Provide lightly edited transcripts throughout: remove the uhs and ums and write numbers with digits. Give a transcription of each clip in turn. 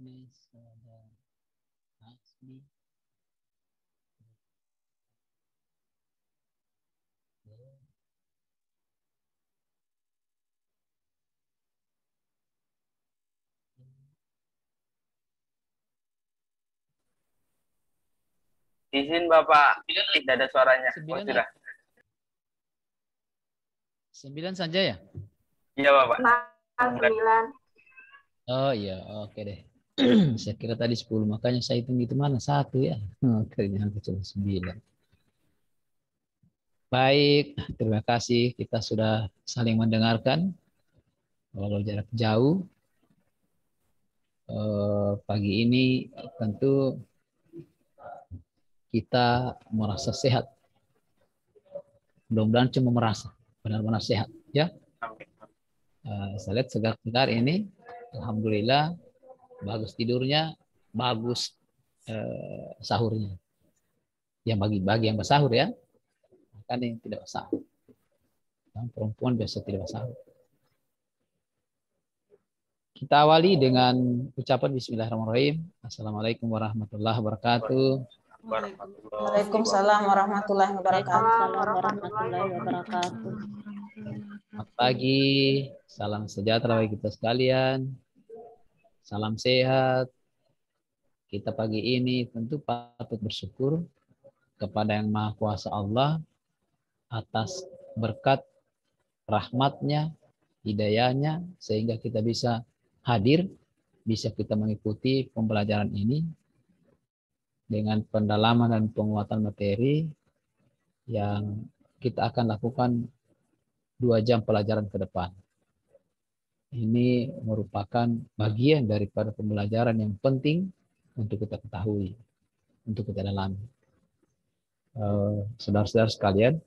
Agnes, ada Asmi. Izin Bapak, tidak ada suaranya. Oh, 9 sudah. 9 saja ya? Iya Bapak. 9. Oh iya, oke deh. Saya kira tadi 10, makanya saya hitung itu mana 1 ya. Ternyata cuma 9. Baik, terima kasih. Kita sudah saling mendengarkan. Walau jarak jauh. Pagi ini tentu kita merasa sehat. Mudah-mudahan cuma merasa benar-benar sehat, ya. Saya lihat segar-segar ini, alhamdulillah, bagus tidurnya, bagus sahurnya. Yang bagi yang bersahur ya, kan yang tidak bersahur. Yang perempuan biasa tidak bersahur. Kita awali dengan ucapan Bismillahirrahmanirrahim. Assalamualaikum warahmatullahi wabarakatuh. Waalaikumsalam warahmatullahi wabarakatuh. Selamat pagi, salam sejahtera bagi kita sekalian. Salam sehat. Kita pagi ini tentu patut bersyukur kepada Yang Maha Kuasa Allah atas berkat rahmatnya, hidayahnya, sehingga kita bisa hadir, bisa kita mengikuti pembelajaran ini dengan pendalaman dan penguatan materi yang kita akan lakukan 2 jam pelajaran ke depan. Ini merupakan bagian daripada pembelajaran yang penting untuk kita ketahui, untuk kita dalami. Saudara-saudara sekalian,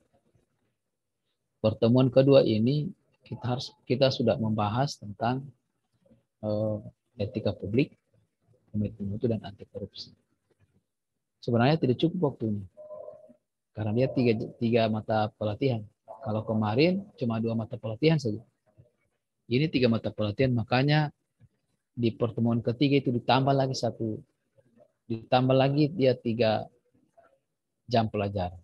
pertemuan kedua ini kita sudah membahas tentang etika publik, komitmen mutu, dan anti korupsi. Sebenarnya tidak cukup waktunya, karena dia tiga mata pelatihan. Kalau kemarin cuma 2 mata pelatihan saja. Ini 3 mata pelatihan, makanya di pertemuan ketiga itu ditambah lagi dia 3 jam pelajaran.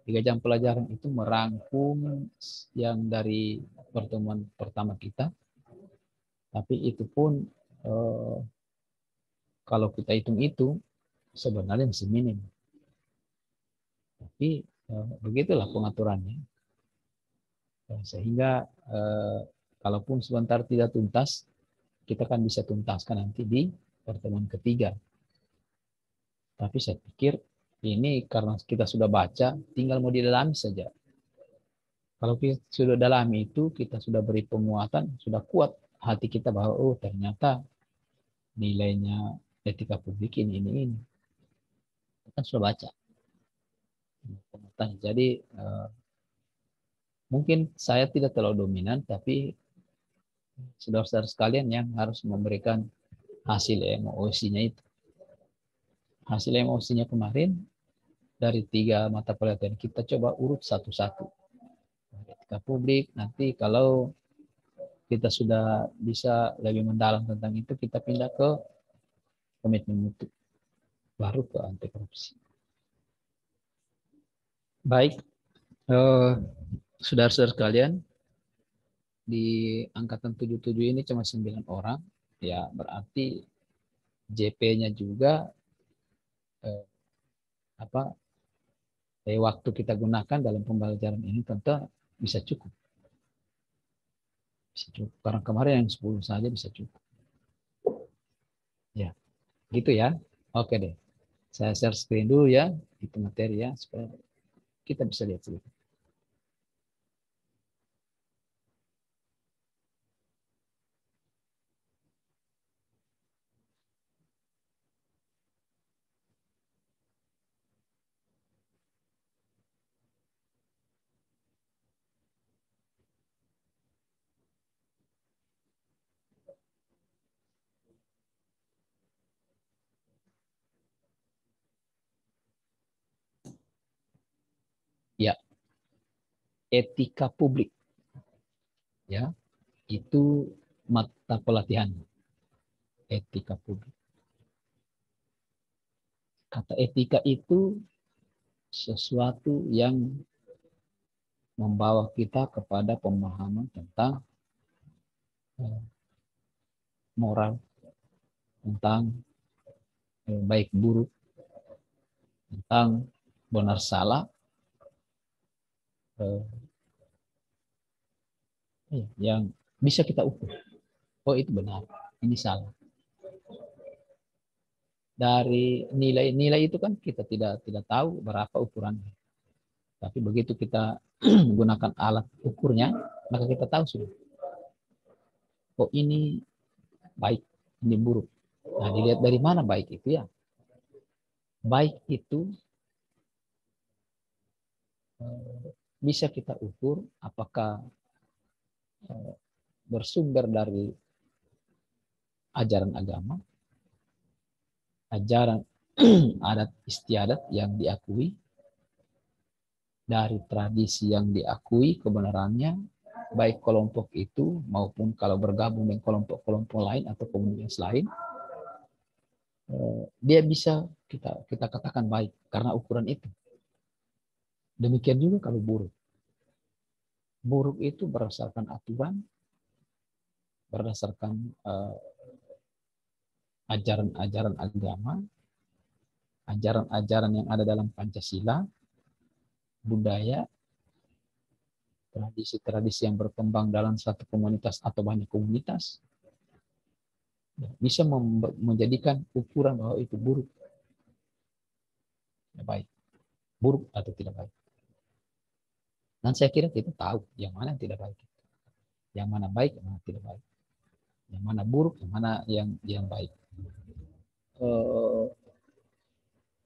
3 jam pelajaran itu merangkum yang dari pertemuan pertama kita. Tapi itu pun kalau kita hitung itu sebenarnya masih minim. Tapi begitulah pengaturannya. Sehingga kalaupun sebentar tidak tuntas, kita kan bisa tuntaskan nanti di pertemuan ketiga. Tapi saya pikir ini karena kita sudah baca, tinggal mau didalami saja. Kalau kita sudah dalami itu, kita sudah beri penguatan, sudah kuat hati kita bahwa oh ternyata nilainya etika publik ini. Kita sudah baca. Jadi mungkin saya tidak terlalu dominan, tapi saudara-saudara sekalian yang harus memberikan hasil MOC-nya itu. Hasil MOC-nya kemarin dari 3 mata pelajaran kita coba urut satu-satu. Etika publik, nanti kalau kita sudah bisa lebih mendalam tentang itu, kita pindah ke komitmen mutu, baru ke anti korupsi. Baik, saudara-saudara sekalian, di angkatan 77 ini cuma 9 orang, ya berarti JP-nya juga waktu kita gunakan dalam pembelajaran ini tentu bisa cukup. Bisa cukup. Karena kemarin yang 10 saja bisa cukup. Ya, gitu ya. Oke deh. Saya share screen dulu ya, itu materi ya, supaya kita bisa lihat sedikit. Ya, etika publik, ya, itu mata pelatihan. etika publik. Kata etika itu sesuatu yang membawa kita kepada pemahaman tentang moral, tentang baik buruk, tentang benar salah, yang bisa kita ukur. Oh, itu benar, ini salah. Dari nilai-nilai itu kan kita tidak tahu berapa ukurannya. Tapi begitu kita menggunakan alat ukurnya, maka kita tahu sudah. Oh, ini baik, ini buruk. Nah, dilihat dari mana baik itu ya. Baik itu bisa kita ukur apakah bersumber dari ajaran agama, ajaran adat istiadat yang diakui, dari tradisi yang diakui kebenarannya, baik kelompok itu maupun kalau bergabung dengan kelompok-kelompok lain atau komunitas lain, dia bisa kita katakan baik karena ukuran itu. Demikian juga kalau buruk. Buruk itu berdasarkan aturan, berdasarkan ajaran-ajaran agama, ajaran-ajaran yang ada dalam Pancasila, budaya, tradisi-tradisi yang berkembang dalam satu komunitas atau banyak komunitas, bisa menjadikan ukuran bahwa itu buruk, ya baik, buruk atau tidak baik. Dan saya kira kita tahu yang mana yang tidak baik, yang mana baik, yang mana tidak baik, yang mana buruk, yang mana yang baik.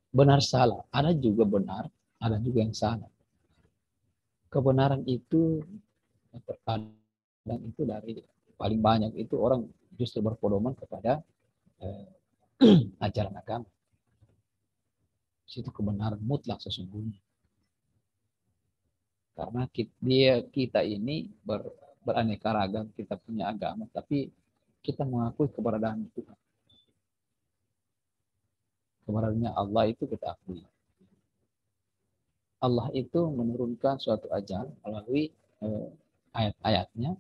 Benar salah, ada juga benar, ada juga yang salah. Kebenaran itu terkadang itu dari paling banyak itu orang justru berpedoman kepada ajaran agama. Itu kebenaran mutlak sesungguhnya. Karena kita ini beraneka ragam, kita punya agama, tapi kita mengakui keberadaan Tuhan. Keberadaannya Allah itu kita akui. Allah itu menurunkan suatu ajaran melalui ayat-ayatnya,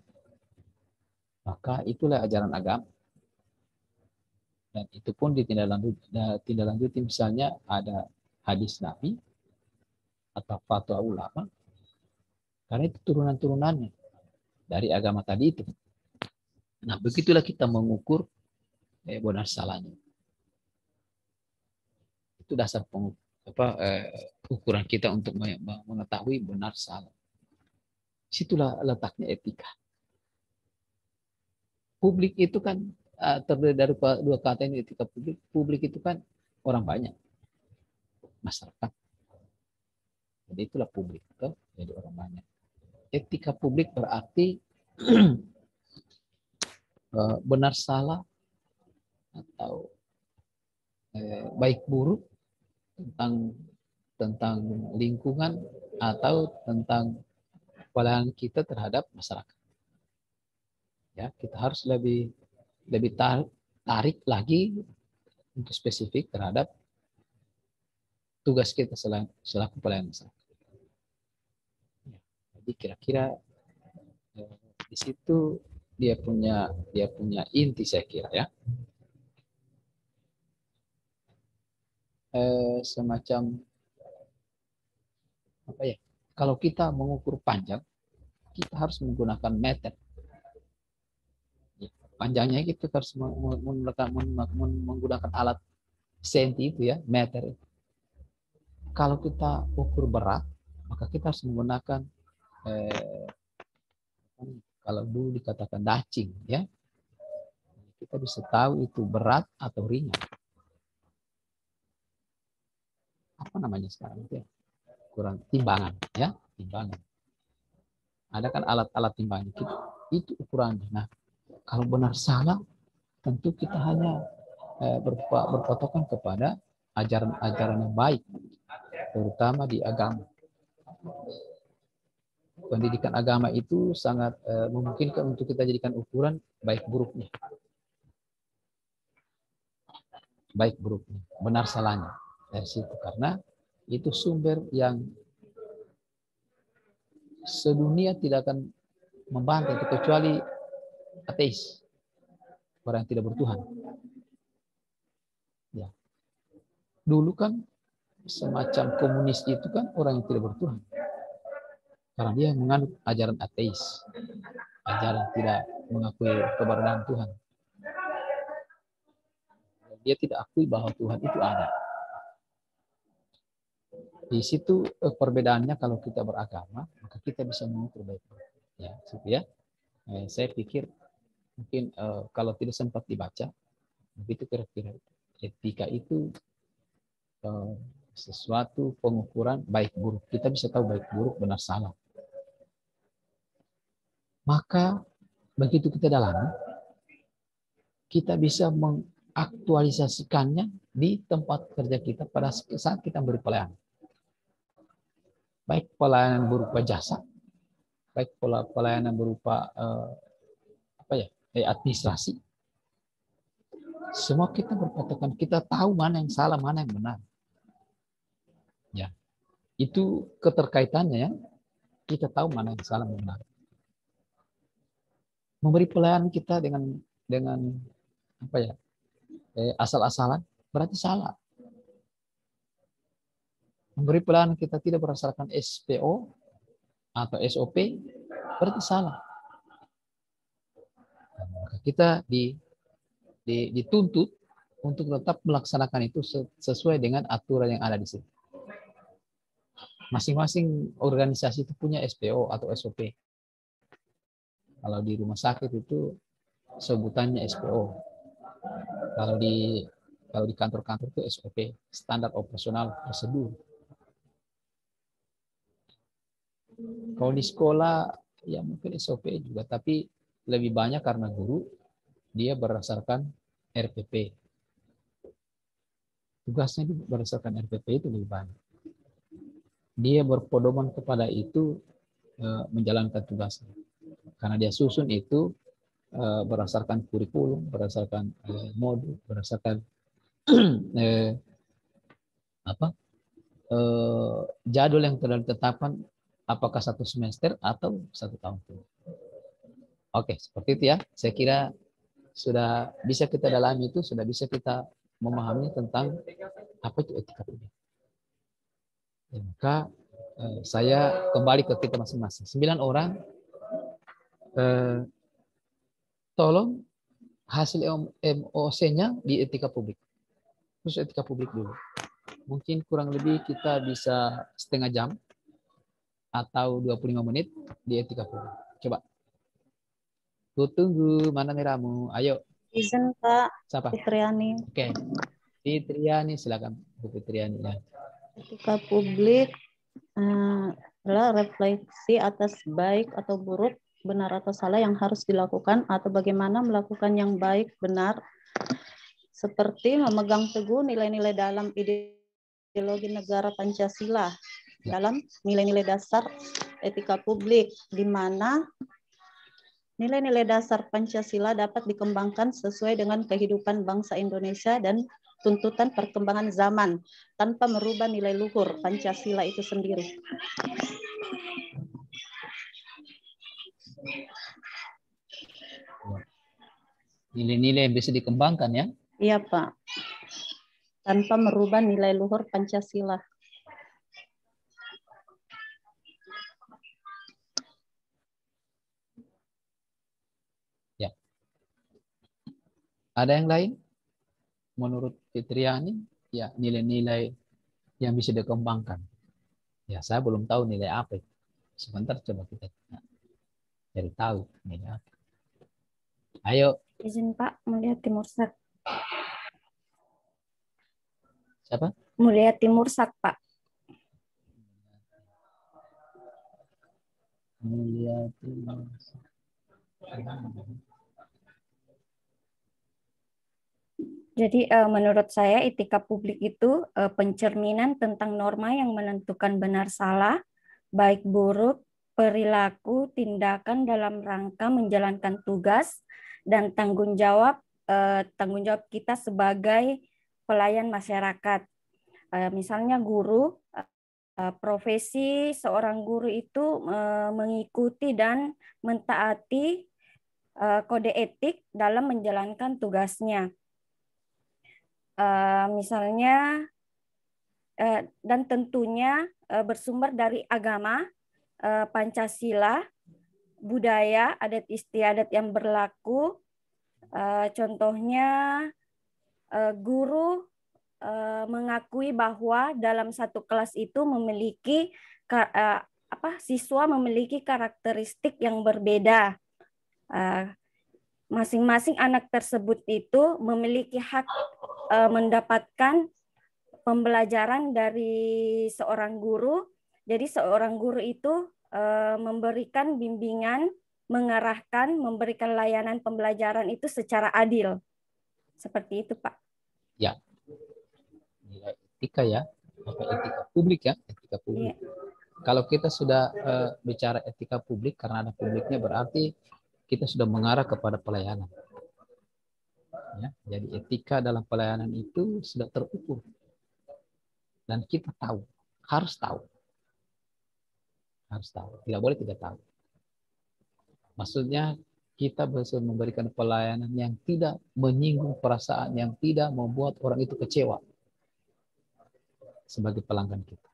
maka itulah ajaran agama. Dan itu pun ditindaklanjuti misalnya ada hadis Nabi atau fatwa ulama, karena itu turunan-turunannya dari agama tadi itu. Nah, begitulah kita mengukur benar salahnya. Itu dasar ukuran kita untuk mengetahui benar salah. Situlah letaknya etika. Publik itu kan terdiri dari dua kata ini, etika publik. Publik itu kan orang banyak, masyarakat. Jadi itulah publik, tuh. Jadi orang banyak. Etika publik berarti benar salah atau baik buruk tentang lingkungan atau tentang pelayanan kita terhadap masyarakat. Ya, kita harus lebih tarik lagi untuk spesifik terhadap tugas kita selaku pelayan masyarakat. Ya, jadi kira-kira di situ dia punya inti, saya kira ya. Semacam apa ya? Kalau kita mengukur panjang, kita harus menggunakan meter. Panjangnya kita harus menggunakan alat senti itu ya, meter. Kalau kita ukur berat, maka kita harus menggunakan kalau dulu dikatakan dacing ya. Kita bisa tahu itu berat atau ringan. Apa namanya sekarang itu ya? Kurang timbangan ya, timbangan. Ada kan alat-alat timbangan itu ukurannya. Nah, kalau benar salah, tentu kita hanya berpatokan kepada ajaran-ajaran yang baik, terutama di agama. Pendidikan agama itu sangat memungkinkan untuk kita jadikan ukuran baik buruknya. baik buruknya, benar salahnya dari situ, karena itu sumber yang sedunia tidak akan membantah itu kecuali ateis, orang yang tidak bertuhan. Ya, dulu kan semacam komunis itu kan orang yang tidak bertuhan, karena dia menganut ajaran ateis, ajaran tidak mengakui keberadaan Tuhan. Dia tidak akui bahwa Tuhan itu ada. Di situ perbedaannya kalau kita beragama, maka kita bisa mengukur baik-baik. Ya, gitu ya. Saya pikir mungkin kalau tidak sempat dibaca, begitu kira-kira etika itu sesuatu pengukuran baik buruk. Kita bisa tahu baik buruk, benar salah. Maka begitu kita dalami, kita bisa mengaktualisasikannya di tempat kerja kita pada saat kita beri pelayanan. Baik pelayanan berupa jasa, baik pelayanan berupa administrasi. Semua kita berpatokan, kita tahu mana yang salah, mana yang benar. Ya, itu keterkaitannya ya. Kita tahu mana yang salah, benar. Memberi pelayanan kita dengan asal-asalan berarti salah. Memberi pelayanan kita tidak berdasarkan SPO atau SOP berarti salah. Maka kita dituntut untuk tetap melaksanakan itu sesuai dengan aturan yang ada di situ. Masing-masing organisasi itu punya SPO atau SOP. Kalau di rumah sakit itu sebutannya SPO. Kalau di kantor-kantor itu SOP, standar operasional prosedur. Kalau di sekolah ya mungkin SOP juga, tapi lebih banyak karena guru dia berdasarkan RPP. Tugasnya berdasarkan RPP itu lebih banyak. Dia berpedoman kepada itu menjalankan tugasnya. Karena dia susun itu berdasarkan kurikulum, berdasarkan modul, berdasarkan jadwal yang telah ditetapkan, apakah 1 semester atau 1 tahun. Oke, seperti itu ya. Saya kira sudah bisa kita dalami itu, sudah bisa kita memahami tentang apa itu etika publik. Ya, maka saya kembali ke kita masing-masing. 9 orang, tolong hasil MOC-nya di etika publik. Terus etika publik dulu. Mungkin kurang lebih kita bisa setengah jam atau 25 menit di etika publik. Coba. Ku tunggu, mana merahmu? Ayo. Izin Pak. Siapa? Fitriani. Oke. Fitriani, silakan Bu Fitriani ya. Etika publik adalah refleksi atas baik atau buruk, benar atau salah yang harus dilakukan atau bagaimana melakukan yang baik, benar, seperti memegang teguh nilai-nilai dalam ideologi negara Pancasila, dalam nilai-nilai dasar etika publik, di mana nilai-nilai dasar Pancasila dapat dikembangkan sesuai dengan kehidupan bangsa Indonesia dan tuntutan perkembangan zaman tanpa merubah nilai luhur Pancasila itu sendiri. Nilai-nilai yang bisa dikembangkan ya? Iya Pak, tanpa merubah nilai luhur Pancasila. Ya. Ada yang lain? Menurut Fitriani, ya nilai-nilai yang bisa dikembangkan. Ya saya belum tahu nilai apa itu. Sebentar coba kita cari tahu nilai apa. Ayo. Izin Pak, Mulia Timursak. Siapa? Mulia Timursak, Pak. Mulia Timursak. Jadi menurut saya etika publik itu pencerminan tentang norma yang menentukan benar salah, baik buruk, perilaku, tindakan dalam rangka menjalankan tugas dan tanggung jawab kita sebagai pelayan masyarakat. Misalnya guru, profesi seorang guru itu mengikuti dan mentaati kode etik dalam menjalankan tugasnya. Misalnya, dan tentunya bersumber dari agama, Pancasila, budaya, adat istiadat yang berlaku. Contohnya, guru mengakui bahwa dalam satu kelas itu memiliki siswa memiliki karakteristik yang berbeda. Masing-masing anak tersebut itu memiliki hak mendapatkan pembelajaran dari seorang guru. Jadi seorang guru itu memberikan bimbingan, mengarahkan, memberikan layanan pembelajaran itu secara adil. Seperti itu, Pak. Ya. Nilai etika ya, apa etika publik ya, etika publik. Iya. Kalau kita sudah bicara etika publik, karena ada publiknya berarti kita sudah mengarah kepada pelayanan. Ya, jadi etika dalam pelayanan itu sudah terukur. Dan kita tahu, harus tahu. Harus tahu, tidak boleh tidak tahu. Maksudnya kita bisa memberikan pelayanan yang tidak menyinggung perasaan, yang tidak membuat orang itu kecewa sebagai pelanggan kita.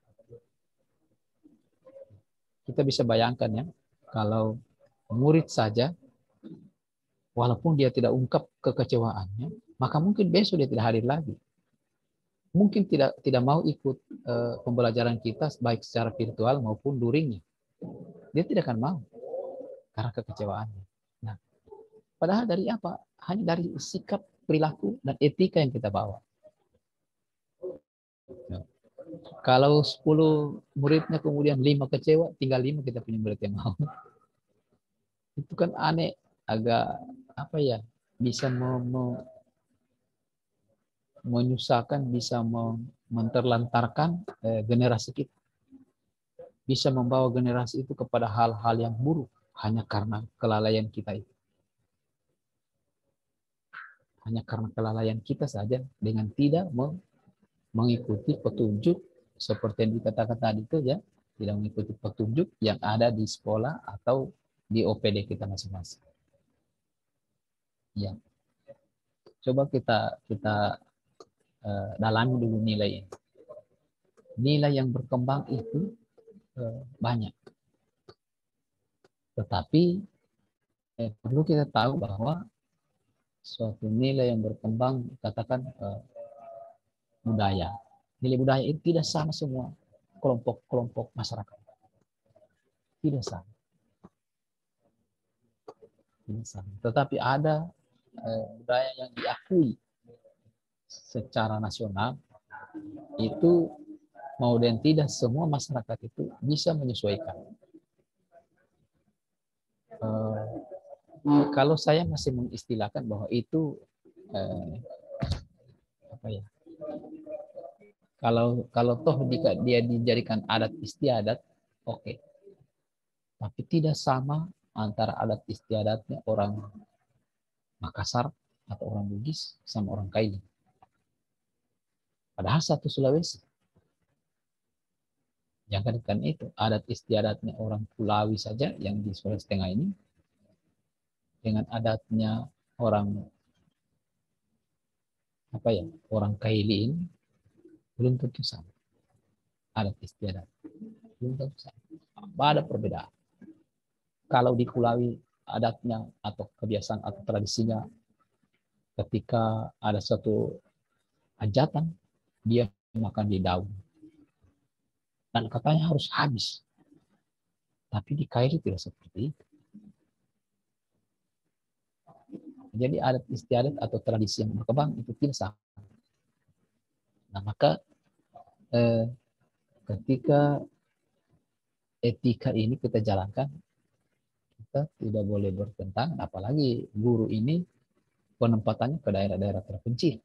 Kita bisa bayangkan ya, kalau murid saja, walaupun dia tidak ungkap kekecewaannya, maka mungkin besok dia tidak hadir lagi. Mungkin tidak mau ikut pembelajaran kita baik secara virtual maupun luringnya. Dia tidak akan mau karena kekecewaannya. Nah, padahal dari apa? Hanya dari sikap, perilaku, dan etika yang kita bawa. Nah, kalau 10 muridnya kemudian 5 kecewa, tinggal 5 kita punya murid yang mau. Itu kan aneh, agak apa ya? Bisa menyusahkan, bisa menterlantarkan generasi kita. Bisa membawa generasi itu kepada hal-hal yang buruk hanya karena kelalaian kita itu. Hanya karena kelalaian kita saja dengan tidak mengikuti petunjuk seperti yang dikatakan tadi itu ya, tidak mengikuti petunjuk yang ada di sekolah atau di OPD kita masing-masing. Ya. Coba kita dalami dulu nilai ini. Nilai yang berkembang itu banyak. Tetapi perlu kita tahu bahwa suatu nilai yang berkembang, katakan budaya. Nilai budaya itu tidak sama semua kelompok-kelompok masyarakat. Tidak sama. Tidak sama. Tetapi ada budaya yang diakui secara nasional, itu mau dan tidak semua masyarakat itu bisa menyesuaikan. Kalau saya masih mengistilahkan bahwa itu apa ya? Kalau toh dia dijadikan adat istiadat, oke. Tapi tidak sama antara adat istiadatnya orang Makassar atau orang Bugis sama orang Kaili. Padahal satu Sulawesi. Jangankan itu, adat istiadatnya orang Pulawi saja yang di Sulawesi Tengah ini, dengan adatnya orang orang Kaili ini, belum tentu sama. Adat istiadat belum tentu sama. Ada perbedaan. Kalau di Pulawi adatnya atau kebiasaan atau tradisinya, ketika ada satu hajatan, dia makan di daun. Dan katanya harus habis. Tapi di Kaili tidak seperti itu. Jadi adat istiadat atau tradisi yang berkembang itu tidak sama. Nah, maka ketika etika ini kita jalankan, kita tidak boleh bertentangan, apalagi guru ini penempatannya ke daerah-daerah terpencil.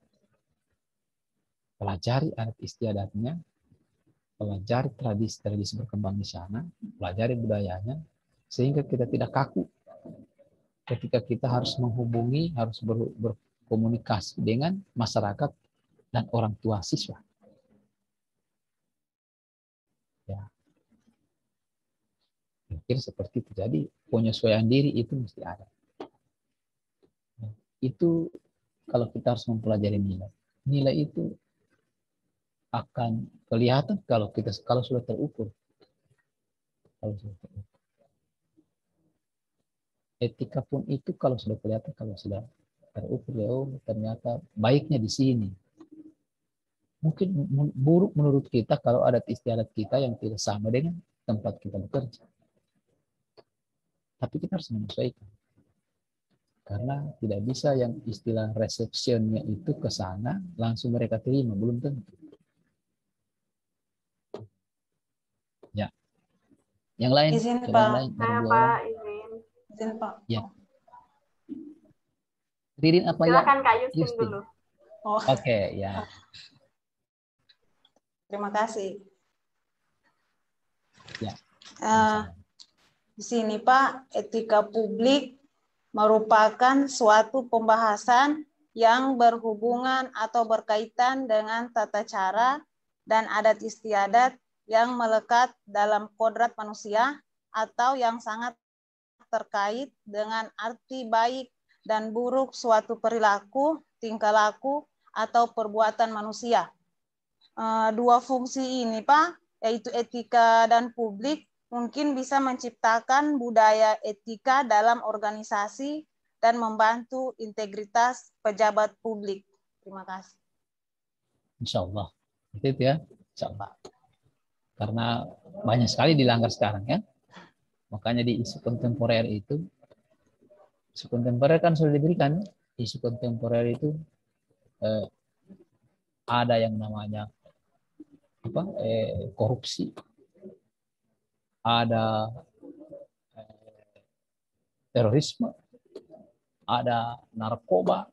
Pelajari adat istiadatnya, pelajari tradisi-tradisi berkembang di sana, pelajari budayanya, sehingga kita tidak kaku ketika kita harus menghubungi, harus berkomunikasi dengan masyarakat dan orang tua siswa. Ya, mungkin seperti itu. Jadi penyesuaian diri itu mesti ada. Itu kalau kita harus mempelajari nilai. Nilai itu akan kelihatan kalau sudah terukur. Kalau sudah terukur. Etika pun itu kalau sudah kelihatan, kalau sudah terukur, ya oh ternyata baiknya di sini. Mungkin buruk menurut kita kalau adat istiadat kita yang tidak sama dengan tempat kita bekerja. Tapi kita harus menyesuaikan. Karena tidak bisa yang istilah resepsionnya itu ke sana, langsung mereka terima. Belum tentu. Ya. Yang lain? Izin, Coba Pak. yang lain. Saya, Pak, izin, Pak. Ya. Ririn apa ya? Silakan Kak Justin dulu. Oh. Oke, ya. Terima kasih. Ya. Di sini Pak, etika publik merupakan suatu pembahasan yang berhubungan atau berkaitan dengan tata cara dan adat istiadat yang melekat dalam kodrat manusia atau yang sangat terkait dengan arti baik dan buruk suatu perilaku, tingkah laku, atau perbuatan manusia. Dua fungsi ini Pak, yaitu etika dan publik, mungkin bisa menciptakan budaya etika dalam organisasi dan membantu integritas pejabat publik. Terima kasih. Insya Allah. Itu ya, insya Allah. Karena banyak sekali dilanggar sekarang ya. Makanya di isu kontemporer itu, isu kontemporer kan sudah diberikan. Isu kontemporer itu ada yang namanya korupsi, ada terorisme, ada narkoba.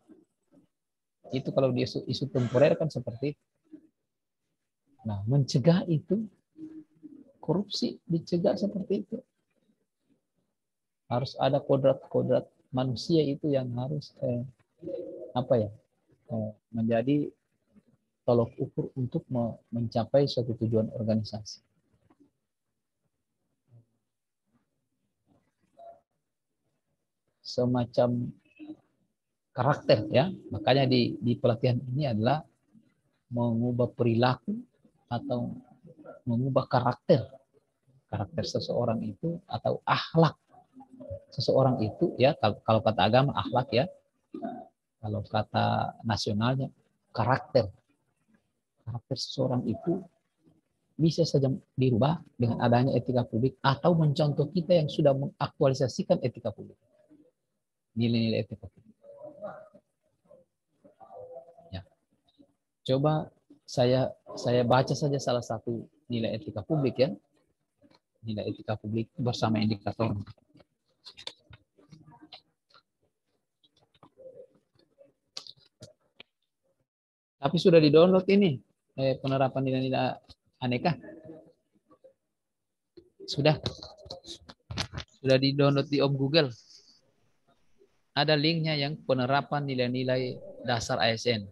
Itu kalau di isu temporer kan seperti itu. Nah, mencegah itu, korupsi dicegah seperti itu. Harus ada kodrat-kodrat manusia itu yang harus menjadi tolok ukur untuk mencapai suatu tujuan organisasi. Semacam karakter ya, makanya di pelatihan ini adalah mengubah perilaku atau mengubah karakter seseorang itu atau akhlak seseorang itu ya. Kalau kata agama akhlak ya, kalau kata nasionalnya karakter seseorang itu bisa saja dirubah dengan adanya etika publik atau mencontoh kita yang sudah mengaktualisasikan etika publik, nilai-nilai etika publik. Ya. Coba saya baca saja salah satu nilai etika publik ya. Nilai etika publik bersama indikator. Tapi sudah di-download ini penerapan nilai-nilai aneka. Sudah di-download di Om Google. Ada linknya yang penerapan nilai-nilai dasar ASN.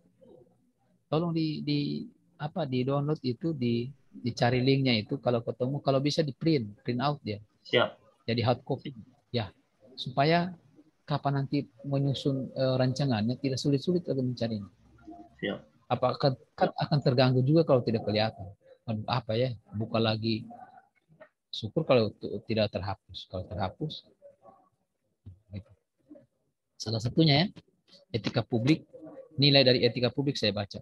Tolong di-download itu, dicari linknya itu, kalau ketemu, kalau bisa print out dia. Siap. Jadi hard copy ya, supaya kapan nanti menyusun rancangannya tidak sulit-sulit lagi mencarinya. Siap. Apakah kan akan terganggu juga kalau tidak kelihatan. Apa ya? Buka lagi. Syukur kalau tidak terhapus. Kalau terhapus, gitu. Salah satunya ya, etika publik. Nilai dari etika publik saya baca.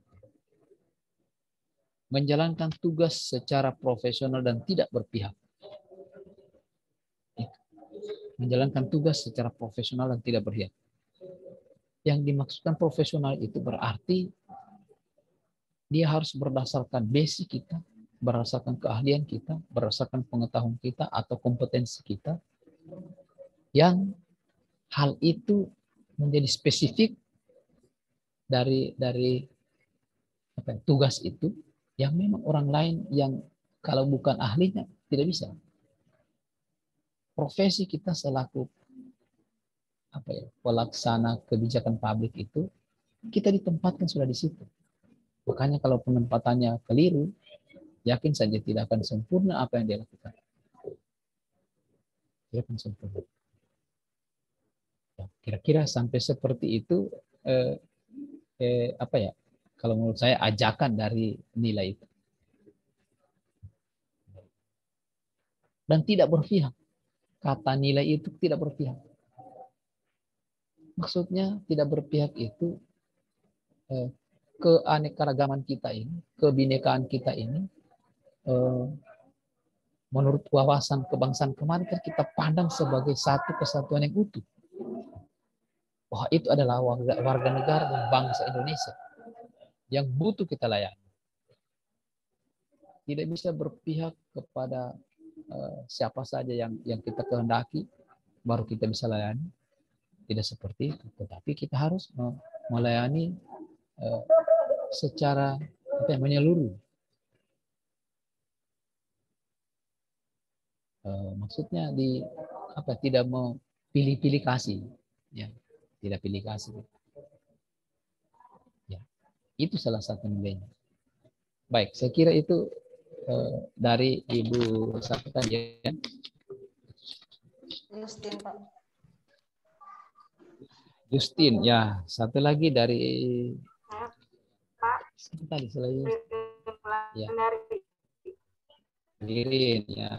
Menjalankan tugas secara profesional dan tidak berpihak. Menjalankan tugas secara profesional dan tidak berpihak. Yang dimaksudkan profesional itu berarti dia harus berdasarkan basic kita, berdasarkan keahlian kita, berdasarkan pengetahuan kita atau kompetensi kita, yang hal itu menjadi spesifik dari tugas itu, yang memang orang lain yang kalau bukan ahlinya tidak bisa. Profesi kita selaku pelaksana kebijakan publik itu, kita ditempatkan sudah di situ. Makanya kalau penempatannya keliru, yakin saja tidak akan sempurna apa yang dia lakukan. Dia akan sempurna. Ya, kira-kira sampai seperti itu apa ya? Kalau menurut saya ajakan dari nilai itu. Dan tidak berpihak. Kata nilai itu tidak berpihak. Maksudnya tidak berpihak itu keanekaragaman kita ini, kebinekaan kita ini, menurut wawasan kebangsaan kemarin kan kita pandang sebagai satu kesatuan yang utuh. Wah, itu adalah warga negara dan bangsa Indonesia yang butuh kita layani. Tidak bisa berpihak kepada siapa saja yang kita kehendaki, baru kita bisa layani. Tidak seperti itu. Tetapi kita harus melayani secara menyeluruh. Maksudnya tidak mau pilih-pilih kasih, ya, tidak pilih kasih. Ya, itu salah satu nilainya. Baik, saya kira itu dari Ibu siapa tadi ya? Justin, Pak. Justin, ya. Satu lagi dari Pak. Siapa tadi selain? Ya. Dari Ririn, ya.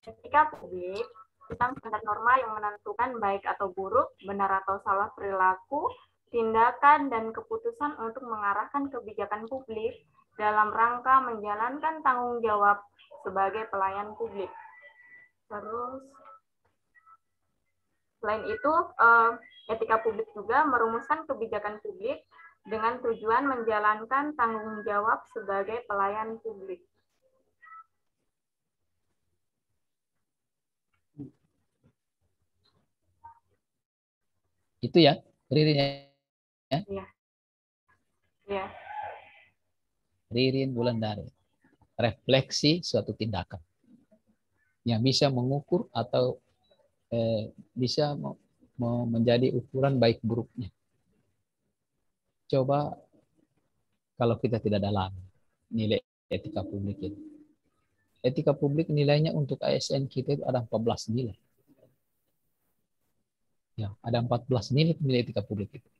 etika publik tentang standar norma yang menentukan baik atau buruk, benar atau salah perilaku, tindakan, dan keputusan untuk mengarahkan kebijakan publik dalam rangka menjalankan tanggung jawab sebagai pelayan publik. Terus, selain itu, etika publik juga merumuskan kebijakan publik dengan tujuan menjalankan tanggung jawab sebagai pelayan publik. Itu ya, Ririn ya. Iya. Ya. Ririn Wulandari. Refleksi suatu tindakan yang bisa mengukur atau bisa menjadi ukuran baik buruknya. Coba kalau kita tidak dalam nilai etika publik itu. Etika publik nilainya untuk ASN kita itu ada 14 nilai. Ya, ada 14 nilai etika publik itu.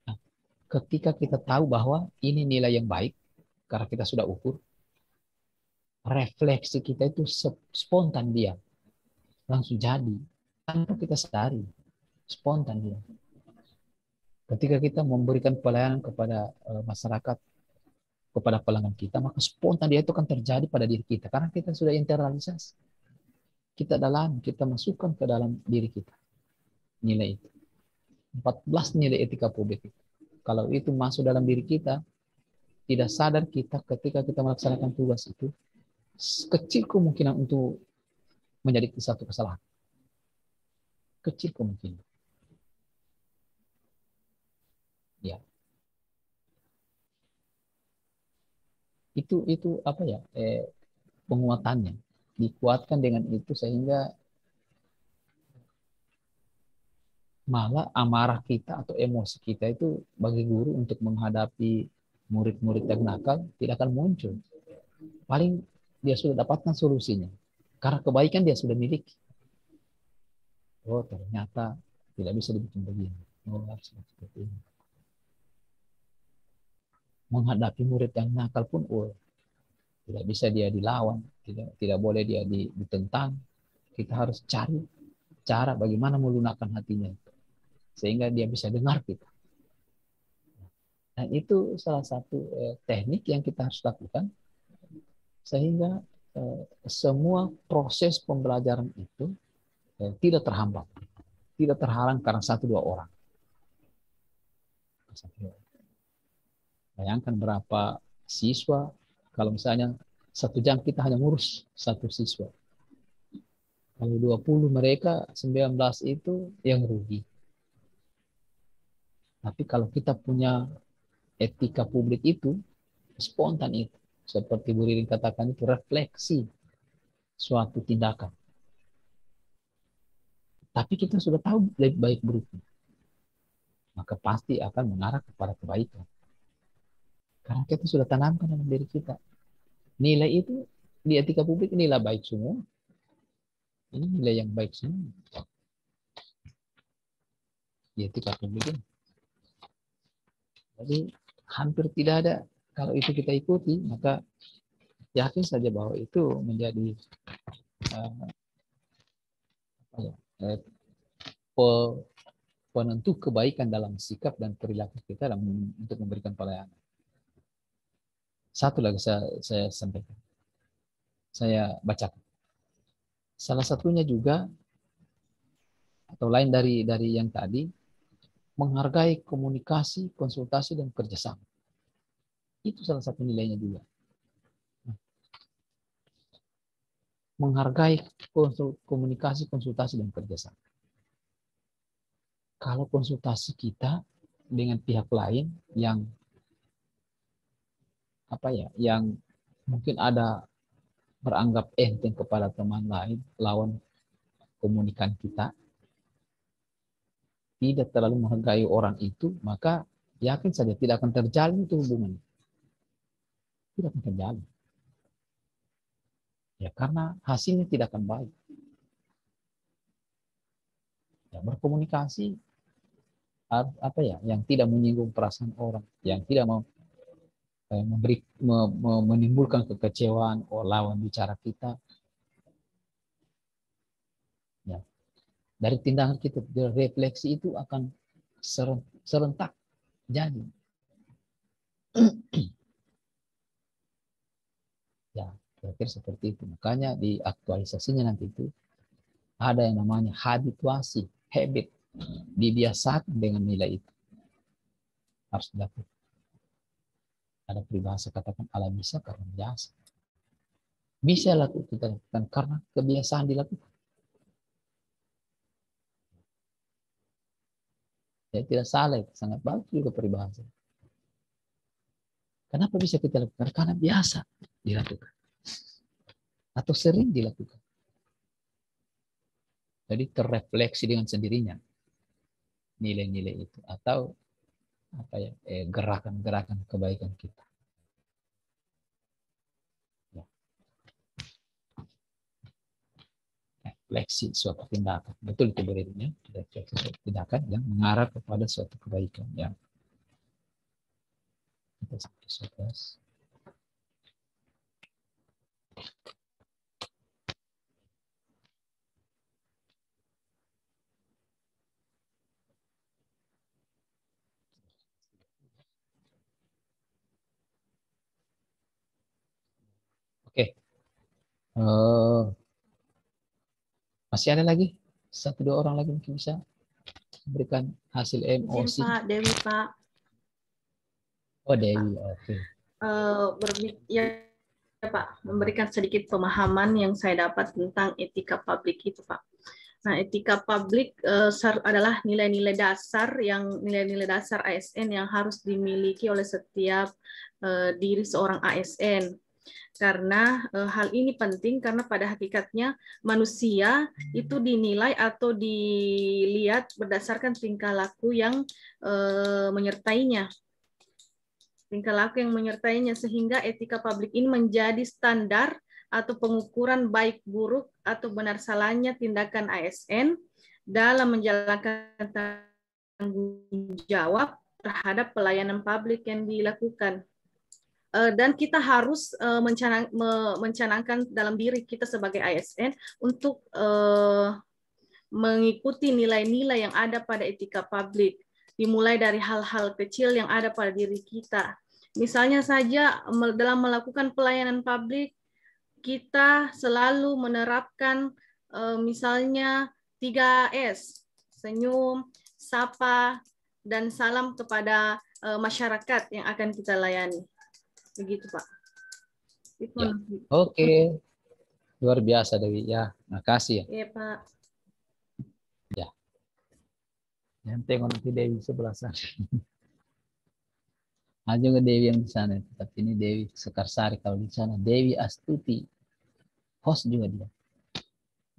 Nah, ketika kita tahu bahwa ini nilai yang baik, karena kita sudah ukur, refleksi kita itu spontan dia. Langsung jadi. Tanpa kita sadari. Spontan dia. Ketika kita memberikan pelayanan kepada masyarakat, kepada pelanggan kita, maka spontan dia itu akan terjadi pada diri kita. Karena kita sudah internalisasi. Kita masukkan ke dalam diri kita. Nilai itu. 14 nilai etika publik itu. Kalau itu masuk dalam diri kita, tidak sadar kita ketika kita melaksanakan tugas itu, kecil kemungkinan untuk menjadi satu kesalahan. Kecil kemungkinan. Ya. Itu apa ya? Penguatannya dikuatkan dengan itu sehingga malah amarah kita atau emosi kita itu bagi guru untuk menghadapi murid-murid yang nakal tidak akan muncul. Paling dia sudah dapatkan solusinya. Karena kebaikan dia sudah miliki. Oh, ternyata tidak bisa dibikin begini. Oh, harus seperti ini. Menghadapi murid yang nakal pun, tidak bisa dia dilawan, tidak boleh dia ditentang. Kita harus cari cara bagaimana melunakkan hatinya sehingga dia bisa dengar kita. Dan itu salah satu teknik yang kita harus lakukan sehingga semua proses pembelajaran itu tidak terhambat, tidak terhalang karena 1-2 orang. Bayangkan berapa siswa kalau misalnya 1 jam kita hanya ngurus 1 siswa. Kalau 20 mereka, 19 itu yang rugi. Tapi kalau kita punya etika publik itu, spontan itu. Seperti Bu Ririn katakan itu refleksi suatu tindakan. Tapi kita sudah tahu lebih baik buruknya. maka pasti akan mengarah kepada kebaikan. Karena kita sudah tanamkan dalam diri kita. Nilai itu di etika publik nilai baik semua. Ini nilai yang baik semua. Di etika publik ini. Jadi hampir tidak ada. Kalau itu kita ikuti, maka yakin saja bahwa itu menjadi penentu kebaikan dalam sikap dan perilaku kita untuk memberikan pelayanan. Satu lagi saya sampaikan. Saya bacakan. Salah satunya juga, atau lain dari yang tadi, menghargai komunikasi, konsultasi, dan kerjasama. Itu salah satu nilainya juga. Menghargai komunikasi, konsultasi, dan kerjasama. Kalau konsultasi kita dengan pihak lain yang yang mungkin ada beranggap enteng kepada teman lain, lawan komunikan kita, tidak terlalu menghargai orang itu, maka yakin saja tidak akan terjalin itu hubungan. Tidak akan terjalin. Ya, karena hasilnya tidak akan baik. Ya, berkomunikasi yang tidak menyinggung perasaan orang, yang tidak mau menimbulkan kekecewaan lawan bicara kita. Ya. Dari tindakan kita, refleksi itu akan serentak jadi. Ya, kira-kira seperti itu. Makanya di aktualisasinya nanti itu ada yang namanya habituasi, habit, dibiasakan dengan nilai itu. Harus dilakukan. Ada peribahasa katakan ala bisa karena biasa. Bisa kita lakukan karena kebiasaan dilakukan. Ya, tidak salah, sangat bagus juga peribahasa. Kenapa bisa kita lakukan? Karena biasa dilakukan. Atau sering dilakukan. Jadi terrefleksi dengan sendirinya nilai-nilai itu. Atau gerakan-gerakan kebaikan kita. Ya. Refleksi suatu tindakan. Betul itu beritanya. Refleksi suatu tindakan yang mengarah kepada suatu kebaikan. Ya. Kita sampai 11. Oke. Masih ada lagi? 1-2 orang lagi mungkin bisa memberikan hasil MOC. Pak, Dewi, Pak. Oh, Dewi. Oke. Ya, Pak, memberikan sedikit pemahaman yang saya dapat tentang etika publik itu, Pak. Nah, etika publik adalah nilai-nilai dasar ASN yang harus dimiliki oleh setiap diri seorang ASN. Karena hal ini penting karena pada hakikatnya manusia itu dinilai atau dilihat berdasarkan tingkah laku yang menyertainya. Tingkah laku yang menyertainya sehingga etika publik ini menjadi standar atau pengukuran baik buruk atau benar salahnya tindakan ASN dalam menjalankan tanggung jawab terhadap pelayanan publik yang dilakukan. Dan kita harus mencanangkan dalam diri kita sebagai ASN untuk mengikuti nilai-nilai yang ada pada etika publik, dimulai dari hal-hal kecil yang ada pada diri kita. Misalnya saja dalam melakukan pelayanan publik, kita selalu menerapkan misalnya 3S, senyum, sapa, dan salam kepada masyarakat yang akan kita layani. Begitu, Pak. Ya. Oke. Luar biasa, Dewi. Ya, makasih ya. Iya, Pak. Ya. Yang tengok nanti Dewi sebelah sana. Ada juga Dewi yang di sana. Tapi ini Dewi Sekarsari kalau di sana. Dewi Astuti. Host juga dia.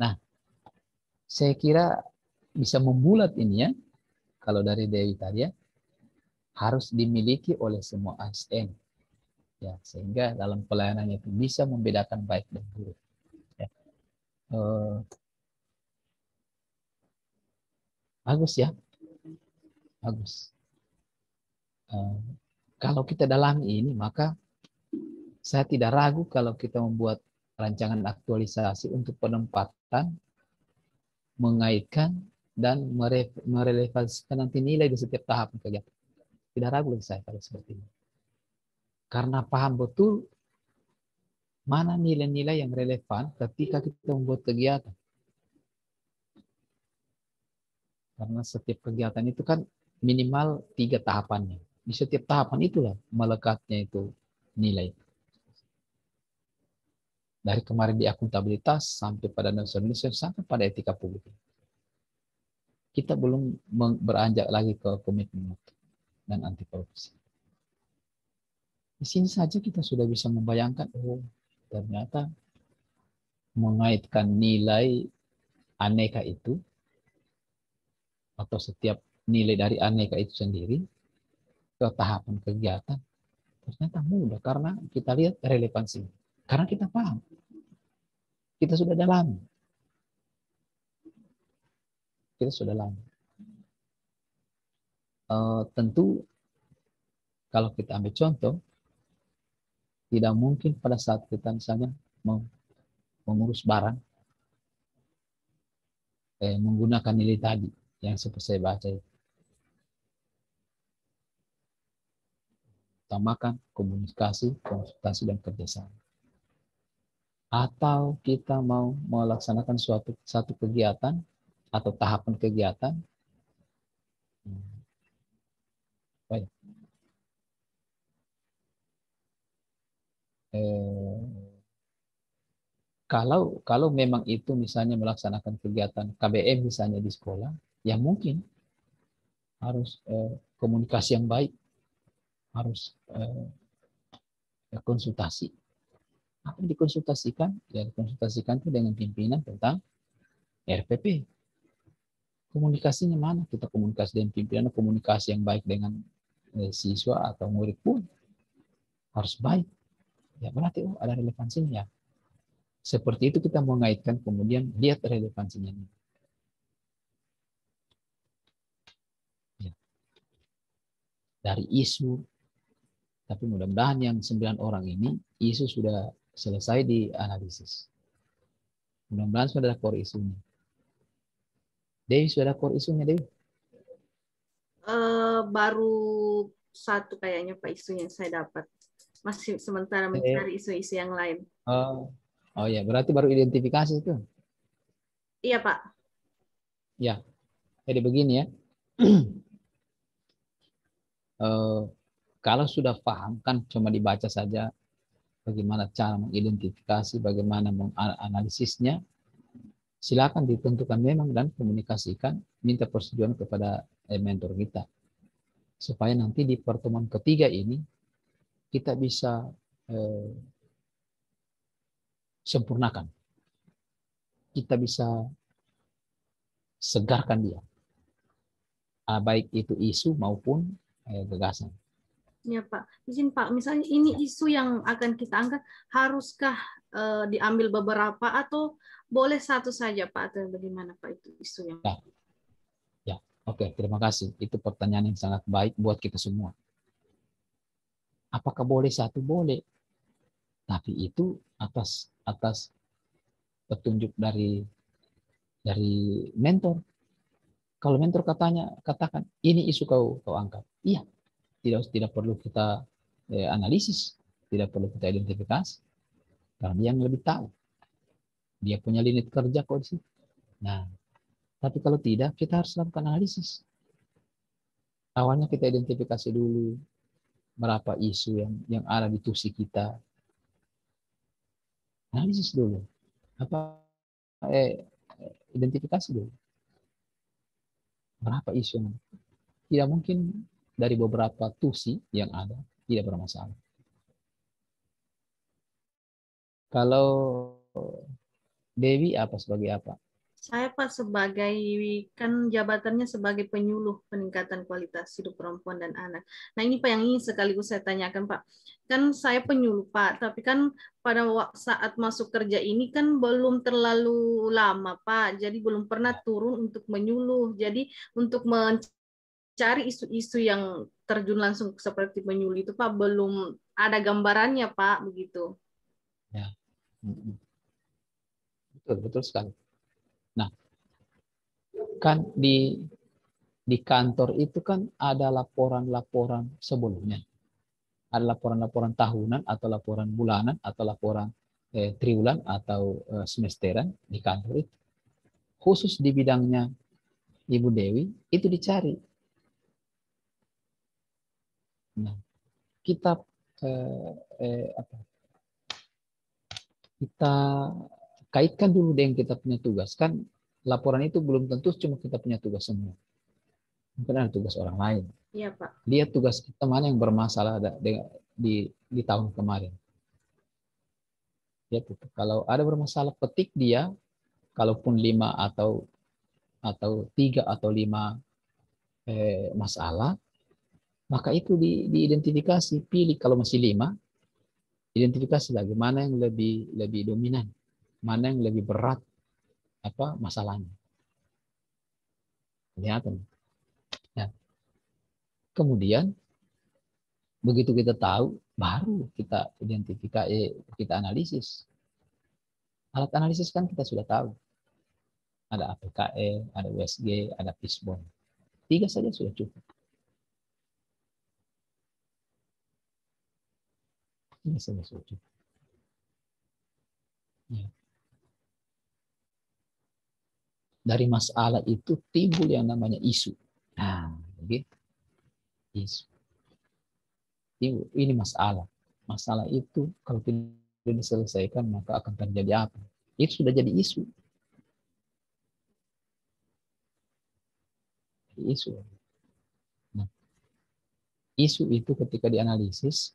Nah, saya kira bisa membulat ini ya. kalau dari Dewi tadi ya, harus dimiliki oleh semua ASN. Ya, sehingga dalam pelayanannya itu bisa membedakan baik dan buruk. Ya. Bagus ya, bagus. Kalau kita dalami ini, maka saya tidak ragu kalau kita membuat rancangan aktualisasi untuk penempatan, mengaitkan, dan merelevansikan nanti nilai di setiap tahap kegiatan. Tidak ragu lagi saya kalau seperti ini. Karena paham betul mana nilai-nilai yang relevan ketika kita membuat kegiatan. Karena setiap kegiatan itu kan minimal 3 tahapannya. Di setiap tahapan itulah melekatnya itu nilai. Dari kemarin di akuntabilitas sampai pada national sampai pada etika publik. Kita belum beranjak lagi ke komitmen dan anti korupsi. Di sini saja kita sudah bisa membayangkan, oh ternyata mengaitkan nilai aneka itu atau setiap nilai dari aneka itu sendiri ke tahapan kegiatan ternyata mudah karena kita lihat relevansi. Karena kita paham, kita sudah dalam, tentu kalau kita ambil contoh, tidak mungkin pada saat kita misalnya mengurus barang, menggunakan nilai tadi yang seperti saya baca itu. Utamakan komunikasi, konsultasi, dan kerjasama. Atau kita mau melaksanakan satu kegiatan atau tahapan kegiatan, kalau memang itu misalnya melaksanakan kegiatan KBM misalnya di sekolah, ya mungkin harus komunikasi yang baik, harus konsultasi. Apa yang dikonsultasikan? Ya dikonsultasikan itu dengan pimpinan tentang RPP. Komunikasinya mana? Kita komunikasi dengan pimpinan, komunikasi yang baik dengan siswa atau murid pun harus baik. Ya berarti ada relevansinya. Seperti itu kita mengaitkan, kemudian lihat relevansinya. Ya. Dari isu, tapi mudah-mudahan yang 9 orang ini isu sudah selesai dianalisis. Mudah-mudahan sudah ada core isunya. Dewi, sudah ada core isunya, Dewi? Baru satu kayaknya Pak isu yang saya dapat. Masih sementara mencari isu-isu yang lain. Oh ya, berarti baru identifikasi itu. Iya Pak. Ya, jadi begini ya. Kalau sudah paham kan cuma dibaca saja bagaimana cara mengidentifikasi, bagaimana menganalisisnya. Silakan ditentukan memang dan komunikasikan, minta persetujuan kepada mentor kita. Supaya nanti di pertemuan ketiga ini kita bisa sempurnakan. Kita bisa segarkan dia. Baik itu isu maupun gagasan. Ya Pak, izin Pak, misalnya ini isu yang akan kita angkat, haruskah diambil beberapa atau boleh satu saja Pak, atau bagaimana Pak itu isu yang? Ya, oke, terima kasih. Itu pertanyaan yang sangat baik buat kita semua. Apakah boleh satu? Boleh. Tapi itu atas petunjuk dari mentor. Kalau mentor katakan ini isu kau angkat, iya, tidak perlu kita analisis, tidak perlu kita identifikasi, karena dia yang lebih tahu. Dia punya lini kerja kok di situ. Nah, tapi kalau tidak, kita harus lakukan analisis. Awalnya kita identifikasi dulu berapa isu yang ada di tusi kita. Analisis dulu. Identifikasi dulu. Berapa isu yang tidak mungkin dari beberapa tusi yang ada tidak bermasalah. Kalau Dewi apa sebagai apa? Saya Pak sebagai kan jabatannya sebagai penyuluh peningkatan kualitas hidup perempuan dan anak. Nah ini Pak yang ingin sekaligus saya tanyakan Pak. Kan saya penyuluh Pak, tapi kan pada saat masuk kerja ini kan belum terlalu lama Pak. Jadi belum pernah turun untuk menyuluh. Jadi untuk mencari isu-isu yang terjun langsung seperti penyuluh itu Pak belum ada gambarannya Pak begitu. Ya. Betul, betul sekali. Nah, kan di kantor itu kan ada laporan-laporan sebelumnya. Ada laporan-laporan tahunan atau laporan bulanan atau laporan triwulan atau semesteran di kantor itu. Khusus di bidangnya Ibu Dewi itu dicari. Nah, kita kita kaitkan dulu dengan kita punya tugas. Kan laporan itu belum tentu cuma kita punya tugas semua. Mungkin ada tugas orang lain. Iya Pak. Lihat tugas kita mana yang bermasalah di tahun kemarin. Ya, kalau ada bermasalah, petik dia, kalaupun 5 atau 3 atau 5 masalah, maka itu diidentifikasi, pilih kalau masih 5, identifikasi lagi mana yang lebih dominan, mana yang lebih berat masalahnya. Kelihatan. Nah, kemudian begitu kita tahu, baru kita identifikasi, kita analisis. Alat analisis kan kita sudah tahu. Ada APKE, ada USG, ada Fishbone. 3 saja sudah cukup. 3 saja sudah cukup. Ya. Dari masalah itu timbul yang namanya isu. Nah, begitu. Isu. Ini masalah. Masalah itu kalau tidak diselesaikan maka akan terjadi apa? Itu sudah jadi isu. Isu. Nah, isu itu ketika dianalisis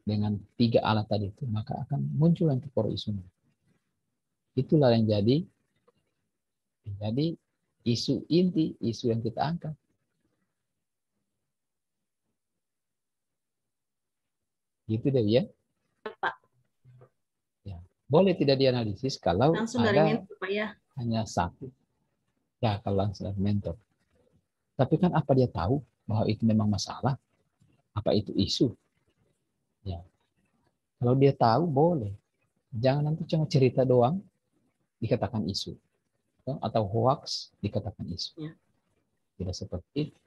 dengan 3 alat tadi itu, maka akan muncul nanti core isunya. Itulah yang jadi isu inti, isu yang kita angkat. Gitu deh ya. Pak. Ya. Boleh tidak dianalisis kalau langsung ada dari mentor, Pak, ya. Hanya satu. Ya, kalau langsung dari mentor. Tapi kan apa dia tahu bahwa itu memang masalah? Apa itu isu? Ya. Kalau dia tahu boleh. Jangan nanti cuma cerita doang dikatakan isu. Atau hoax dikatakan isu. Ya. Tidak seperti itu.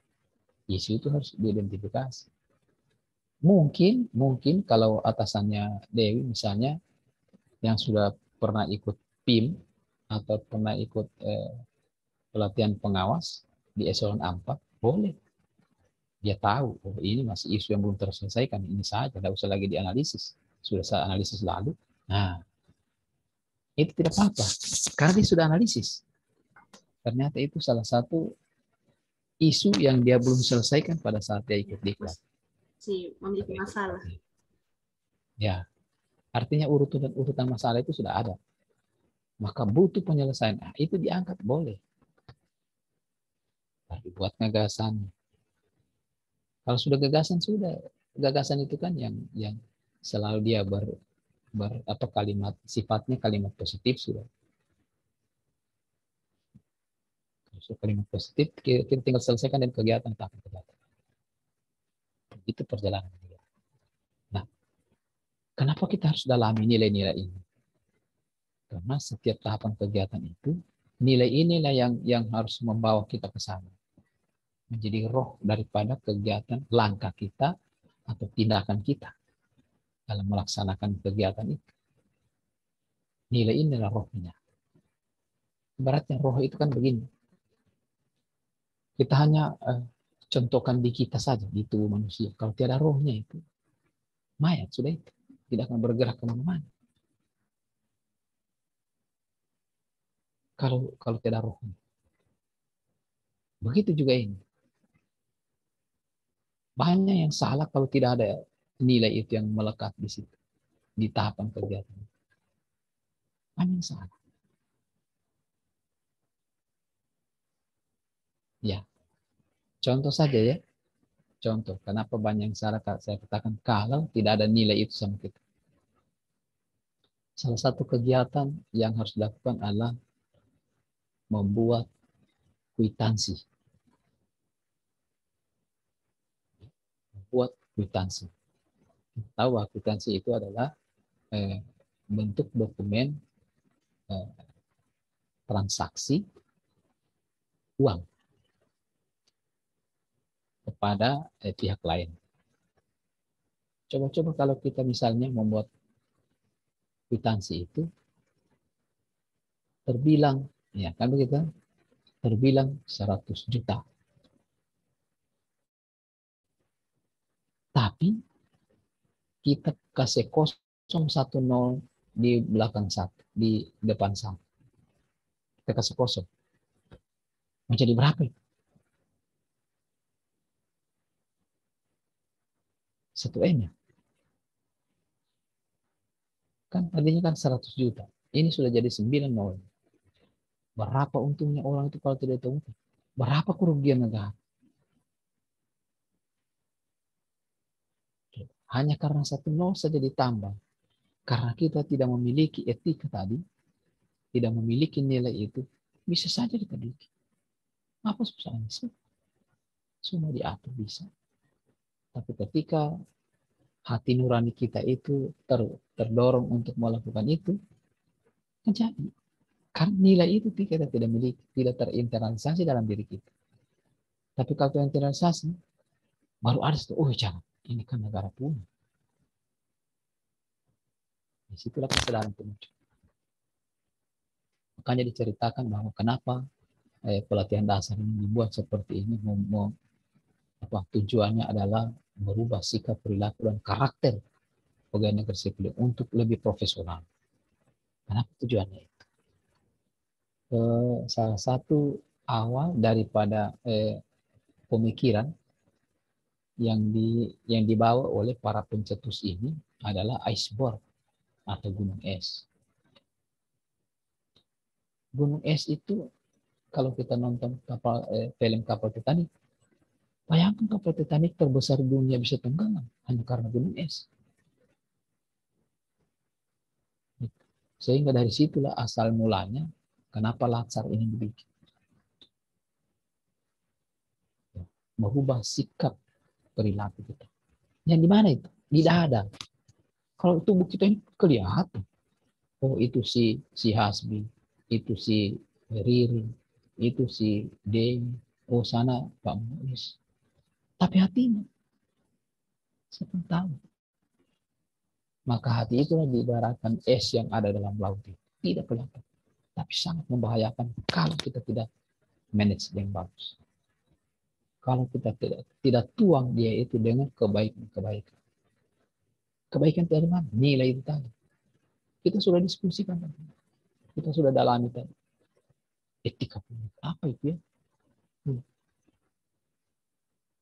Isu itu harus diidentifikasi. Mungkin kalau atasannya Dewi misalnya yang sudah pernah ikut PIM atau pernah ikut pelatihan pengawas di eselon 4, boleh. Dia tahu, oh ini masih isu yang belum terselesaikan, ini saja, tidak usah lagi dianalisis. Sudah saya analisis lalu. Nah, itu tidak apa-apa, karena dia sudah analisis. Ternyata itu salah satu isu yang dia belum selesaikan pada saat dia ikut diklat. Memiliki masalah. Ya, artinya urutan masalah itu sudah ada. Maka butuh penyelesaian. Nah, itu diangkat boleh. Tapi buat gagasan. Kalau sudah gagasan sudah. Gagasan itu kan yang selalu dia kalimat sifatnya kalimat positif sudah. Kalau kalimat positif kita tinggal selesaikan dan kegiatan tahap kegiatan. Itu perjalanan dia. Nah, kenapa kita harus dalami nilai-nilai ini? Karena setiap tahapan kegiatan itu nilai inilah yang harus membawa kita ke sana. Menjadi roh daripada kegiatan langkah kita atau tindakan kita dalam melaksanakan kegiatan itu. Nilai inilah rohnya. Ibaratnya roh itu kan begini. Kita hanya contohkan di kita saja, di tubuh manusia. Kalau tiada rohnya itu, mayat sudah itu. Tidak akan bergerak kemana-mana. Kalau tiada rohnya. Begitu juga ini. Banyak yang salah kalau tidak ada nilai itu yang melekat di situ. Di tahapan kegiatan. Banyak yang salah. Ya, contoh saja ya. Contoh, kenapa banyak yang salah saya katakan kalau tidak ada nilai itu sama kita. Salah satu kegiatan yang harus dilakukan adalah membuat kwitansi. Membuat kwitansi. Tahu bahwa kwitansi itu adalah bentuk dokumen transaksi uang kepada pihak lain. Coba-coba kalau kita misalnya membuat kwitansi itu terbilang, ya kan begitu, terbilang 100 juta. Tapi kita kasih 010 di belakang 1, di depan 1. Kita kasih kosong. Menjadi berapa? 1 M. Kan tadinya kan 100 juta. Ini sudah jadi 9 nol. Berapa untungnya orang itu kalau tidak hitung? Berapa kerugian negara? Hanya karena 1 nol saja ditambah. Karena kita tidak memiliki etika tadi, tidak memiliki nilai itu, bisa saja kita bikin. Apa susahnya sih? Semua diatur bisa. Tapi ketika hati nurani kita itu terdorong untuk melakukan itu, menjadi. Karena nilai itu kita tidak miliki, tidak terinternalisasi dalam diri kita. Tapi kalau terinternalisasi, baru ada itu, oh jangan, ini kan negara punya. Disitulah kesadaran itu muncul. Makanya diceritakan bahwa kenapa pelatihan dasar ini dibuat seperti ini, tujuannya adalah merubah sikap, perilaku, dan karakter pegawai negeri sipil untuk lebih profesional. Kenapa tujuannya itu? Salah satu awal daripada pemikiran yang dibawa oleh para pencetus ini adalah iceberg atau gunung es. Gunung es itu kalau kita nonton film kapal Titanic, bayangkan kapal Titanic terbesar di dunia bisa tenggelam hanya karena gunung es. Sehingga dari situlah asal mulanya kenapa Latsar ini dibikin. Merubah sikap perilaku kita. Yang di mana itu? Di dada. Kalau tubuh kita ini kelihatan. Oh itu si Hasbi, itu si Riri, itu si Dewi, oh sana Pak Muis. Tapi hatinya, siapa tahu. Maka hati itulah diibaratkan es yang ada dalam laut itu. Tidak kelihatan. Tapi sangat membahayakan kalau kita tidak manage yang bagus. Kalau kita tidak tuang dia itu dengan kebaikan. Kebaikan dari mana? Nilai itu tadi. Kita sudah diskusikan tadi. Kita sudah dalami tadi. Etika publik. Apa itu ya?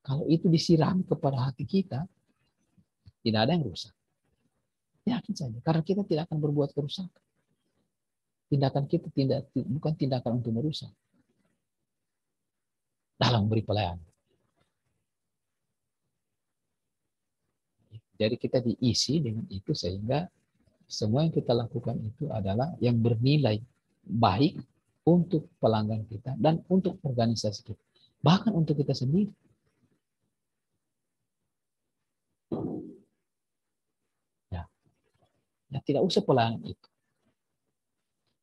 Kalau itu disiram kepada hati kita, tidak ada yang rusak. Yakin saja. Karena kita tidak akan berbuat kerusakan. Tindakan kita bukan tindakan untuk merusak. Dalam memberi pelayanan. Jadi kita diisi dengan itu sehingga semua yang kita lakukan itu adalah yang bernilai baik untuk pelanggan kita dan untuk organisasi kita. Bahkan untuk kita sendiri. Ya tidak usah pelayanan itu.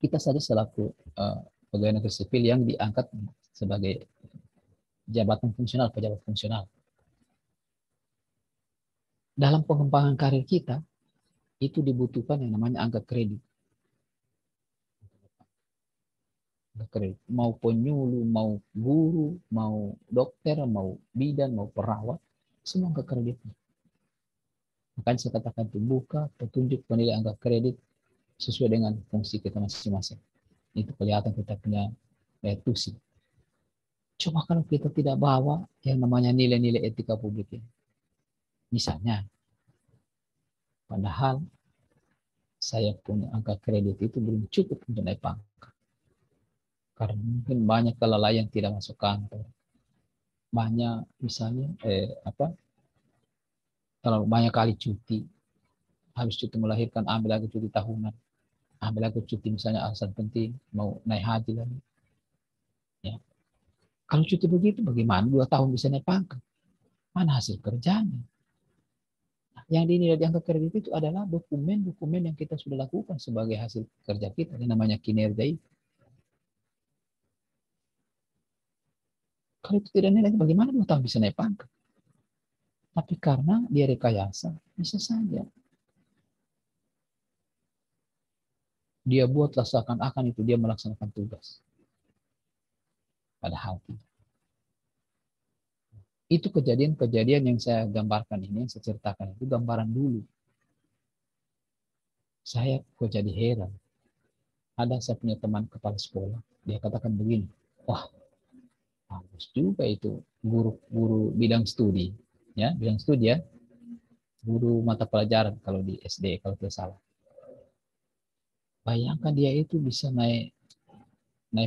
Kita saja selaku pegawai negeri sipil yang diangkat sebagai jabatan fungsional, pejabat fungsional. Dalam pengembangan karir kita, itu dibutuhkan yang namanya angka kredit. Mau penyuluh, mau guru, mau dokter, mau bidan, mau perawat, semua angka kredit. Makanya saya katakan itu buka petunjuk penilaian angka kredit sesuai dengan fungsi kita masing-masing. Itu kelihatan kita punya tusi. Coba kalau kita tidak bawa yang namanya nilai-nilai etika publik ini. Misalnya, padahal saya punya angka kredit itu belum cukup untuk naik pangkat. Karena mungkin banyak kelalaian tidak masuk kantor. banyak misalnya kalau banyak kali cuti, habis cuti melahirkan ambil lagi cuti tahunan, ambil lagi cuti misalnya alasan penting mau naik haji lagi. Ya. Kalau cuti begitu bagaimana 2 tahun bisa naik pangkat? Mana hasil kerjanya? Nah, yang dinilai dianggap kredit itu adalah dokumen-dokumen yang kita sudah lakukan sebagai hasil kerja kita, yang namanya kinerja itu. Kalau itu tidak nilai, bagaimana 2 tahun bisa naik pangkat? Tapi karena dia rekayasa, bisa saja. Dia buatlah seakan-akan itu dia melaksanakan tugas. Padahal tidak. Itu kejadian-kejadian yang saya gambarkan ini, yang saya ceritakan itu gambaran dulu. Saya kok jadi heran. Ada saya punya teman kepala sekolah, dia katakan begini, wah, bagus juga itu guru bidang studi, ya bidang studi ya, guru mata pelajaran kalau di SD kalau tidak salah. Bayangkan dia itu bisa naik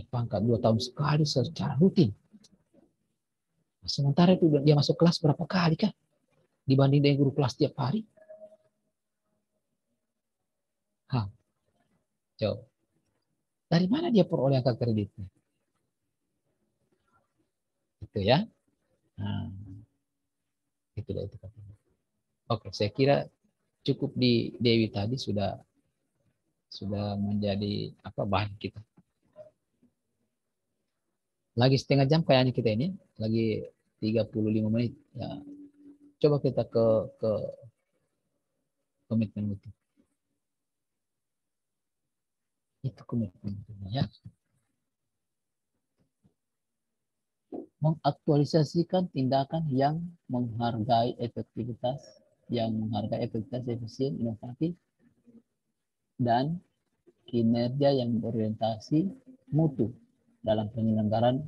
pangkat 2 tahun sekali secara rutin. Sementara itu dia masuk kelas berapa kali kan? Dibanding dengan guru kelas tiap hari. Coba. Dari mana dia peroleh angka kreditnya? Itu ya. Nah, itu. Oke, saya kira cukup di Dewi tadi sudah menjadi bahan kita. Lagi setengah jam kayaknya kita ini, lagi 35 menit. Ya. Coba kita ke komitmen itu. Itu komitmen ya. Mengaktualisasikan tindakan yang menghargai efektivitas, efisien, inovatif, dan kinerja yang berorientasi mutu dalam penyelenggaraan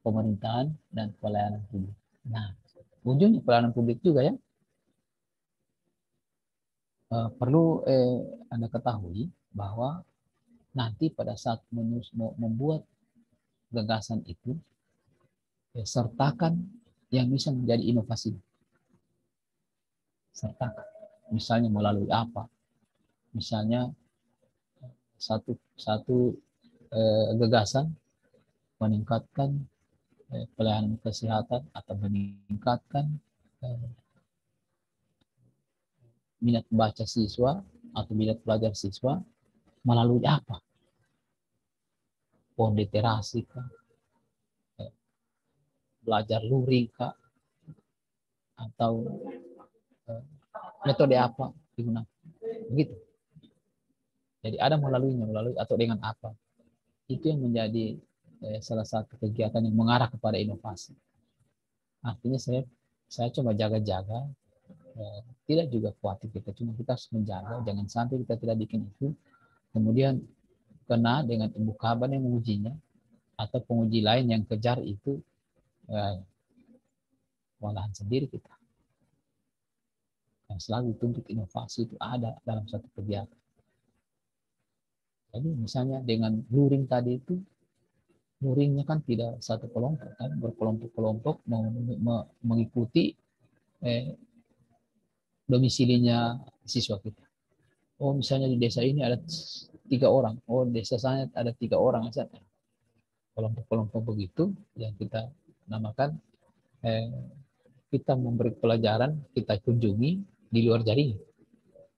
pemerintahan dan pelayanan publik. Nah, ujungnya pelayanan publik juga ya. Perlu Anda ketahui bahwa nanti pada saat membuat gagasan itu, sertakan yang bisa menjadi inovasi. Sertakan. Misalnya melalui apa? Misalnya satu gagasan meningkatkan pelayanan kesehatan atau meningkatkan minat baca siswa atau minat belajar siswa melalui apa? Pohon literasi kah? Belajar luring kah? Atau metode apa digunakan? Begitu. Jadi ada melalui atau dengan apa? Itu yang menjadi salah satu kegiatan yang mengarah kepada inovasi. Artinya saya coba jaga-jaga, tidak juga khawatir kita, cuma kita harus menjaga, jangan sampai kita tidak bikin itu, kemudian kena dengan ibu kaban yang mengujinya, atau penguji lain yang kejar itu, walahan sendiri kita. Yang selalu tuntut inovasi itu ada dalam satu kegiatan. Jadi misalnya dengan luring tadi itu, luringnya kan tidak satu kelompok, kan berkelompok-kelompok mengikuti domisilinya siswa kita. Oh misalnya di desa ini ada 3 orang, oh di desa saya ada 3 orang saja. Kelompok-kelompok begitu yang kita namakan kita memberi pelajaran, kita kunjungi di luar jaringan.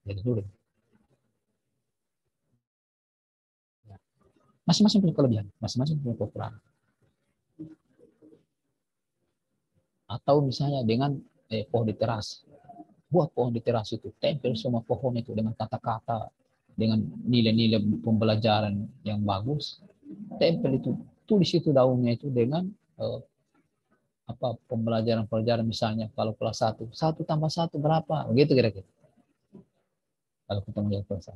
Jadi luring. Masing-masing punya kelebihan, masing-masing punya kekurangan. Atau misalnya dengan pohon literasi. Buat pohon literasi itu, tempel semua pohon itu dengan kata-kata, dengan nilai-nilai pembelajaran yang bagus. Tempel itu, tulis itu daunnya itu dengan pembelajaran misalnya kalau kelas 1, 1 tambah 1 berapa? Begitu kira-kira. Kalau kita melihat kelas 1.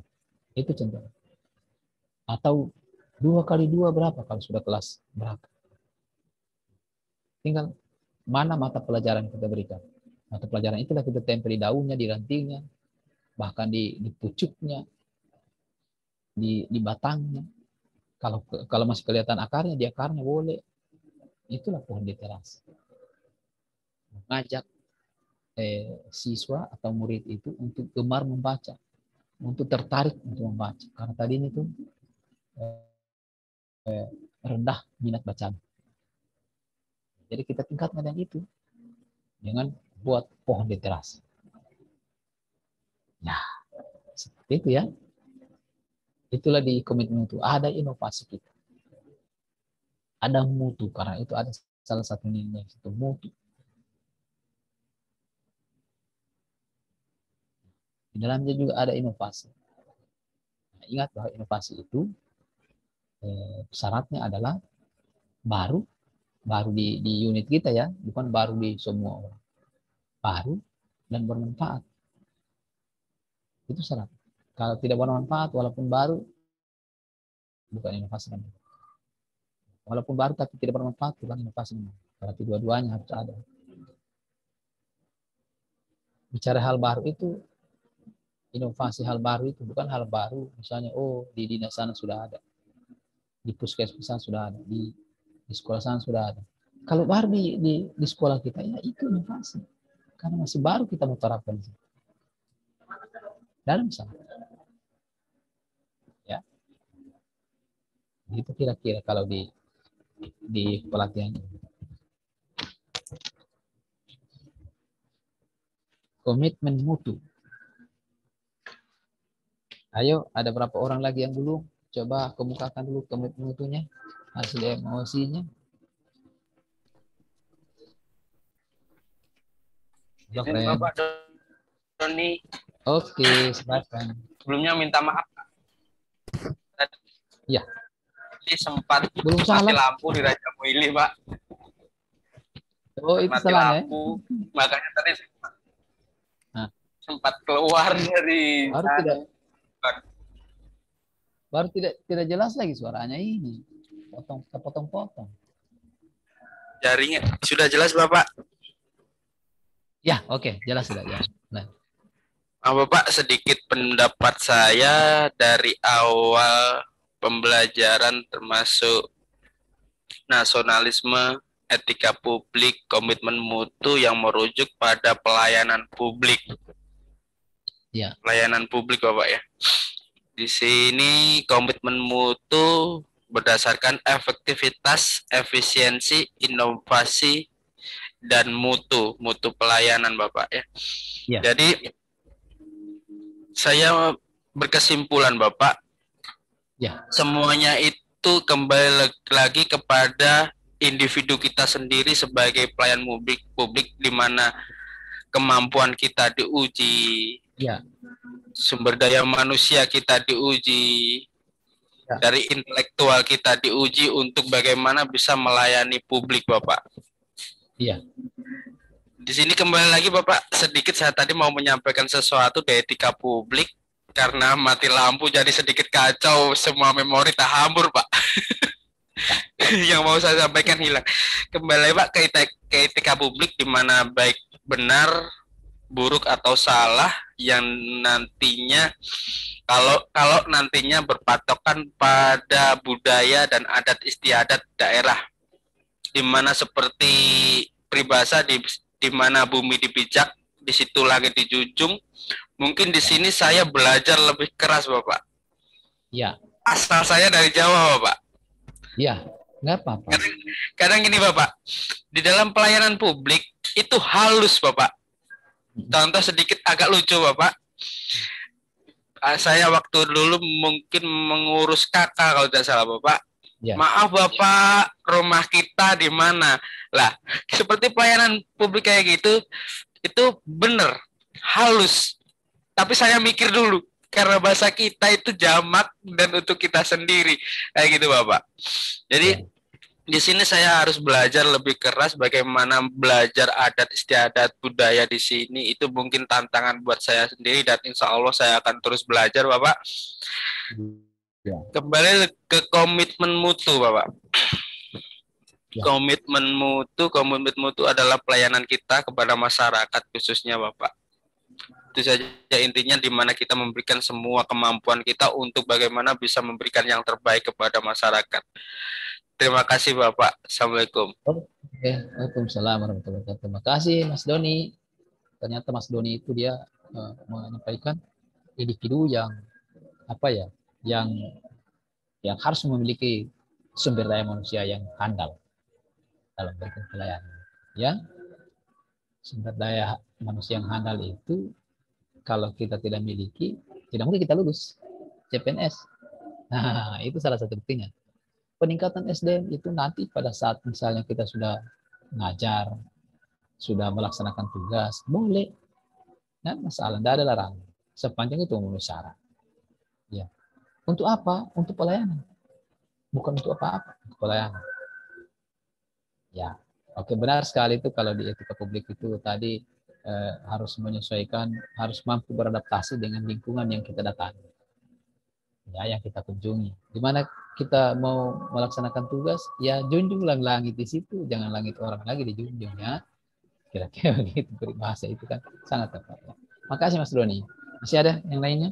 Itu contoh. Atau 2 kali 2 berapa kalau sudah kelas berapa? Tinggal mana mata pelajaran yang kita berikan. Mata pelajaran itulah kita tempel di daunnya, di rantingnya, bahkan di pucuknya, di batangnya. Kalau masih kelihatan akarnya, di akarnya boleh. Itulah pohon literasi. mengajak siswa atau murid itu untuk gemar membaca, untuk tertarik untuk membaca. Karena tadi ini tuh rendah minat bacaan. Jadi kita tingkatkan yang itu dengan buat pohon literasi. Nah, seperti itu ya. Itulah di komitmen itu ada inovasi kita. Ada mutu, karena itu ada salah satu nilai itu mutu. Di dalamnya juga ada inovasi. Nah, ingat bahwa inovasi itu syaratnya adalah baru di unit kita ya, bukan baru di semua orang. Baru dan bermanfaat. Itu syarat. Kalau tidak bermanfaat walaupun baru, bukan inovasi namanya. Walaupun baru tapi tidak bermanfaat, bukan inovasi namanya. Berarti dua-duanya harus ada. Bicara hal baru itu, inovasi hal baru itu bukan hal baru. Misalnya, di dinas sana sudah ada. Di puskesmas sudah ada. Di sekolah sana sudah ada. Kalau baru di sekolah kita, ya itu inovasi. Karena masih baru kita mau terapkan. Dalam sana. Ya. Itu kira-kira kalau di pelatihan. Komitmen mutu. Ayo, ada berapa orang lagi yang belum? Coba kemukakan dulu komitmen mutunya, hasil emosinya. Izin Bapak Doni. Oke, silakan. Sebelumnya minta maaf. Ya. Tadi sempat Belum mati salah. lampu di Raja Muili, Pak. Oh, itu Mati salah lampu. Makanya tadi Nah. sempat keluar dari baru tidak jelas lagi suaranya ini. Potong-potong. Jaringnya sudah jelas, Bapak? Ya, oke, jelas sudah ya. Nah. Bapak, sedikit pendapat saya dari awal pembelajaran termasuk nasionalisme, etika publik, komitmen mutu yang merujuk pada pelayanan publik. Ya. Pelayanan publik, Bapak ya. Di sini komitmen mutu berdasarkan efektivitas, efisiensi, inovasi, dan mutu pelayanan, Bapak ya. Ya. Jadi saya berkesimpulan, Bapak, ya, semuanya itu kembali lagi kepada individu kita sendiri sebagai pelayan publik di mana kemampuan kita diuji, ya, sumber daya manusia kita diuji, ya, dari intelektual kita diuji untuk bagaimana bisa melayani publik, Bapak. Iya. Di sini kembali lagi, Bapak, sedikit saya tadi mau menyampaikan sesuatu di etika publik, karena mati lampu jadi sedikit kacau, semua memori terhambur, Pak. Yang mau saya sampaikan hilang. Kembali, Pak, ke etika publik di mana baik benar, buruk atau salah yang nantinya kalau nantinya berpatokan pada budaya dan adat istiadat daerah, di mana seperti peribahasa di mana bumi dipijak, di situ langit dijunjung. Mungkin di sini saya belajar lebih keras, Bapak. Ya. Asal saya dari Jawa, Bapak. Ya, nggak apa-apa. Kadang gini, Bapak, di dalam pelayanan publik itu halus, Bapak. Contoh sedikit agak lucu, Bapak. Saya waktu dulu mungkin mengurus kakak kalau tidak salah, Bapak. Ya. Maaf, Bapak, rumah kita di mana? Lah, seperti pelayanan publik kayak gitu, itu benar, halus. Tapi saya mikir dulu, karena bahasa kita itu jamak dan untuk kita sendiri, kayak gitu, Bapak. Jadi di sini saya harus belajar lebih keras bagaimana belajar adat istiadat budaya di sini. Itu mungkin tantangan buat saya sendiri dan insya Allah saya akan terus belajar, Bapak. Ya. Kembali ke komitmen mutu, Bapak. Ya. Komitmen mutu adalah pelayanan kita kepada masyarakat khususnya, Bapak. Itu saja intinya, di mana kita memberikan semua kemampuan kita untuk bagaimana bisa memberikan yang terbaik kepada masyarakat. Terima kasih, Bapak. Assalamualaikum. Waalaikumsalam warahmatullahi wabarakatuh. Terima kasih Mas Doni. Ternyata Mas Doni itu dia menyampaikan individu yang apa ya, yang harus memiliki sumber daya manusia yang handal dalam berikan pelayanan. Ya, sumber daya manusia yang handal itu kalau kita tidak miliki, tidak mungkin kita lulus CPNS. Nah, itu salah satu buktinya. Peningkatan SDM itu nanti pada saat misalnya kita sudah ngajar, sudah melaksanakan tugas, boleh. Nah, masalah, tidak ada larangan. Sepanjang itu memenuhi syarat. Ya. Untuk apa? Untuk pelayanan. Bukan untuk apa-apa, untuk pelayanan. Ya, oke, benar sekali itu kalau di etika publik itu tadi harus menyesuaikan, harus mampu beradaptasi dengan lingkungan yang kita datangi. Ya, yang kita kunjungi. Di mana kita mau melaksanakan tugas, ya junjunglah langit di situ, jangan langit orang lagi dijunjung ya. Kira-kira begitu bahasa itu kan sangat tepat. Ya. Makasih Mas Doni. Masih ada yang lainnya?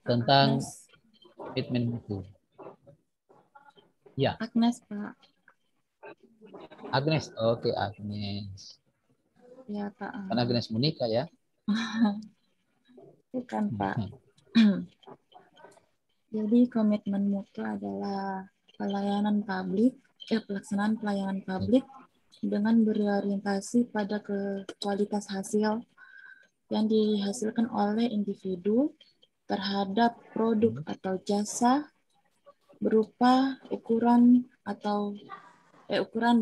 Tentang komitmen mutu. Ya. Agnes, Pak. Agnes, oke Agnes. Ya, Pak. Kan Agnes Monica ya? Bukan, Pak. Jadi komitmen mutu adalah pelaksanaan pelayanan publik dengan berorientasi pada kualitas hasil yang dihasilkan oleh individu terhadap produk atau jasa berupa ukuran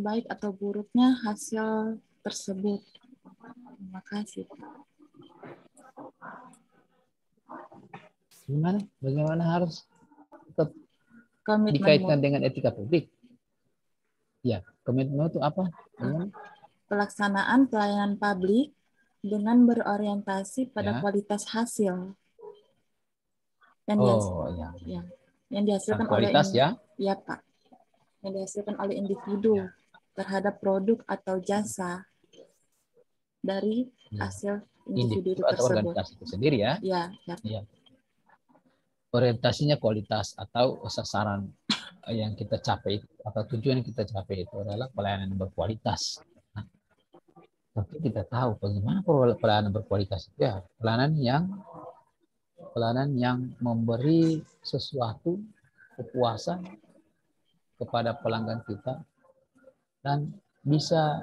baik atau buruknya hasil tersebut. Terima kasih. Bagaimana harus tetap komitmen dikaitkan dengan etika publik? Ya, komitmen itu apa? Pelaksanaan pelayanan publik dengan berorientasi pada kualitas hasil. Yang dihasilkan kualitas oleh Pak. Yang dihasilkan oleh individu terhadap produk atau jasa dari hasil individu atau tersebut. Organisasi itu sendiri ya. Ya. Orientasinya kualitas atau sasaran yang kita capai atau tujuan yang kita capai itu adalah pelayanan yang berkualitas. Nah, tapi kita tahu bagaimana pelayanan berkualitas itu ya, pelayanan yang memberi sesuatu kepuasan kepada pelanggan kita dan bisa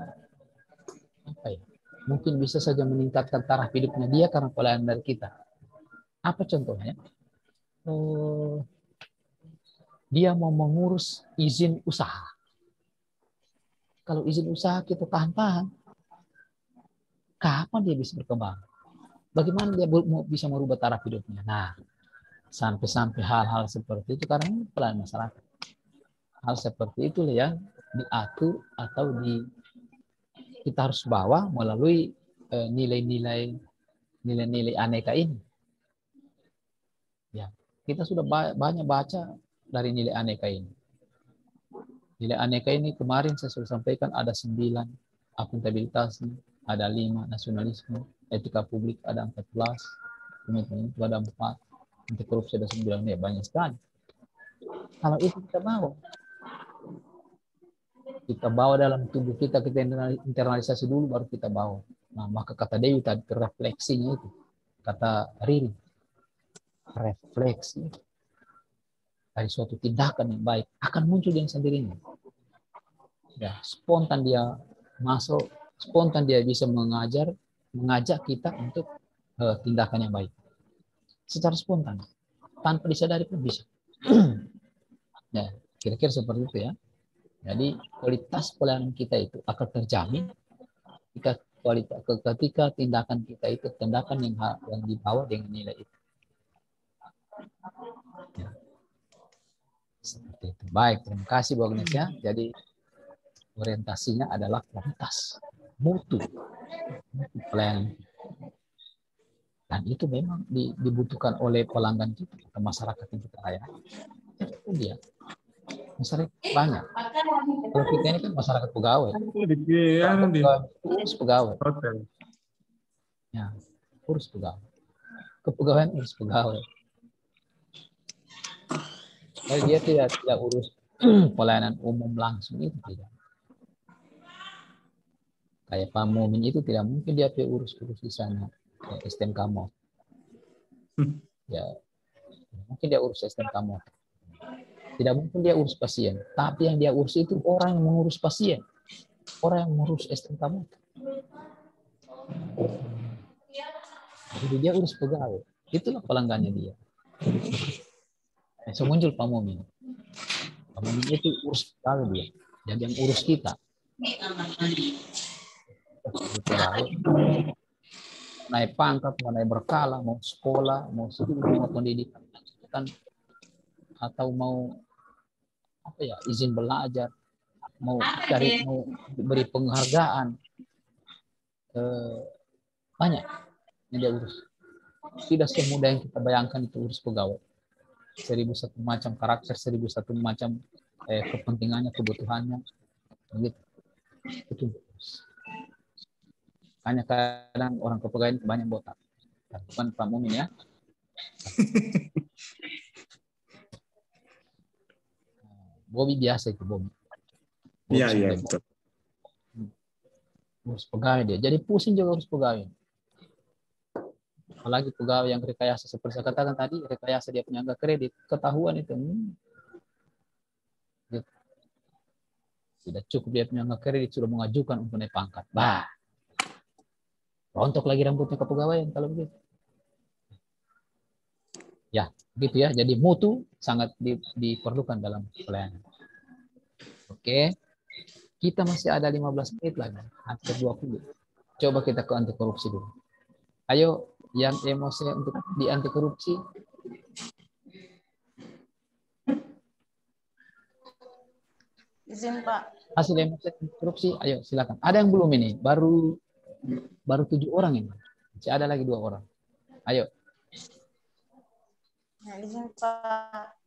mungkin bisa saja meningkatkan taraf hidupnya dia karena pelayanan dari kita. Apa contohnya? Dia mau mengurus izin usaha. Kalau izin usaha kita tahan-tahan, kapan dia bisa berkembang? Bagaimana dia bisa merubah taraf hidupnya? Nah, sampai hal-hal seperti itu karena pelayanan masyarakat. Hal seperti itu yang diatur atau kita harus bawa melalui nilai-nilai aneka ini. Ya, kita sudah banyak baca dari nilai aneka ini. Nilai aneka ini kemarin saya sudah sampaikan ada 9, akuntabilitas ada 5, nasionalisme, etika publik ada 14, komitmen itu ada 4, anti korupsi ada 9, ya banyak sekali. Kalau itu kita bawa dalam tubuh kita internalisasi dulu baru kita bawa. Nah, maka kata Dewi tadi refleksinya itu, kata Riri, refleksi dari suatu tindakan yang baik akan muncul dengan sendirinya. Ya, spontan dia masuk, spontan dia bisa mengajak kita untuk tindakan yang baik. Secara spontan, tanpa disadari pun bisa. Ya, kira-kira seperti itu ya. Jadi kualitas pelayanan kita itu akan terjamin ketika tindakan kita itu tindakan yang dibawa dengan nilai itu. Ya. Seperti itu. Baik, terima kasih Bu Agnes ya. Jadi orientasinya adalah kualitas, mutu pelayanan. Dan itu memang dibutuhkan oleh pelanggan kita, atau masyarakat yang kita layani. Itu dia. Masyarakat banyak. Kalau kita ini kan masyarakat pegawai. Urus pegawai. Ya, urus pegawai. Kepegawaian urus pegawai. Jadi dia tidak urus pelayanan umum langsung itu tidak. Kayak Pak Mumin itu tidak mungkin dia urus-urus di sana STNK Mod. Ya, mungkin dia urus STNK Mod. Tidak mungkin dia urus pasien, tapi yang dia urus itu orang yang mengurus pasien, orang yang mengurus STNK Mod. Jadi dia urus pegawai. Itulah pelanggannya dia. So muncul Pak Mumin. Pak Mumin itu urus pegawai dia. Jadi yang urus kita. Naik pangkat, mau naik berkala, mau sekolah, mau studi, mau pendidikan, atau mau apa ya, izin belajar, mau beri penghargaan, banyak yang dia urus. Tidak semudah yang kita bayangkan itu urus pegawai. 1001 macam karakter, 1001 macam kepentingannya, kebutuhannya, begitu. Itu hanya kadang orang kepegawaian banyak botak. Bukan Pak Mumin ya. Bobby biasa itu Bobby. Iya betul. Urus pegawai dia. Jadi pusing juga urus pegawai. Apalagi pegawai yang rekayasa seperti saya katakan tadi, rekayasa dia punya angka kredit, ketahuan itu. Tidak cukup dia punya angka kredit sudah mengajukan untuk naik pangkat. Bah. Rontok lagi rambutnya kepegawaian kalau begitu. Ya, begitu ya. Jadi mutu sangat diperlukan dalam pelayanan. Oke. Kita masih ada 15 menit lagi. Hampir 20. Coba kita ke anti korupsi dulu. Ayo, yang emosi untuk di anti korupsi. Izin Pak. Hasil emosi anti korupsi, ayo silakan. Ada yang belum ini? Baru 7 orang ini. Masih ada lagi 2 orang. Ayo. Nah, izin Pak.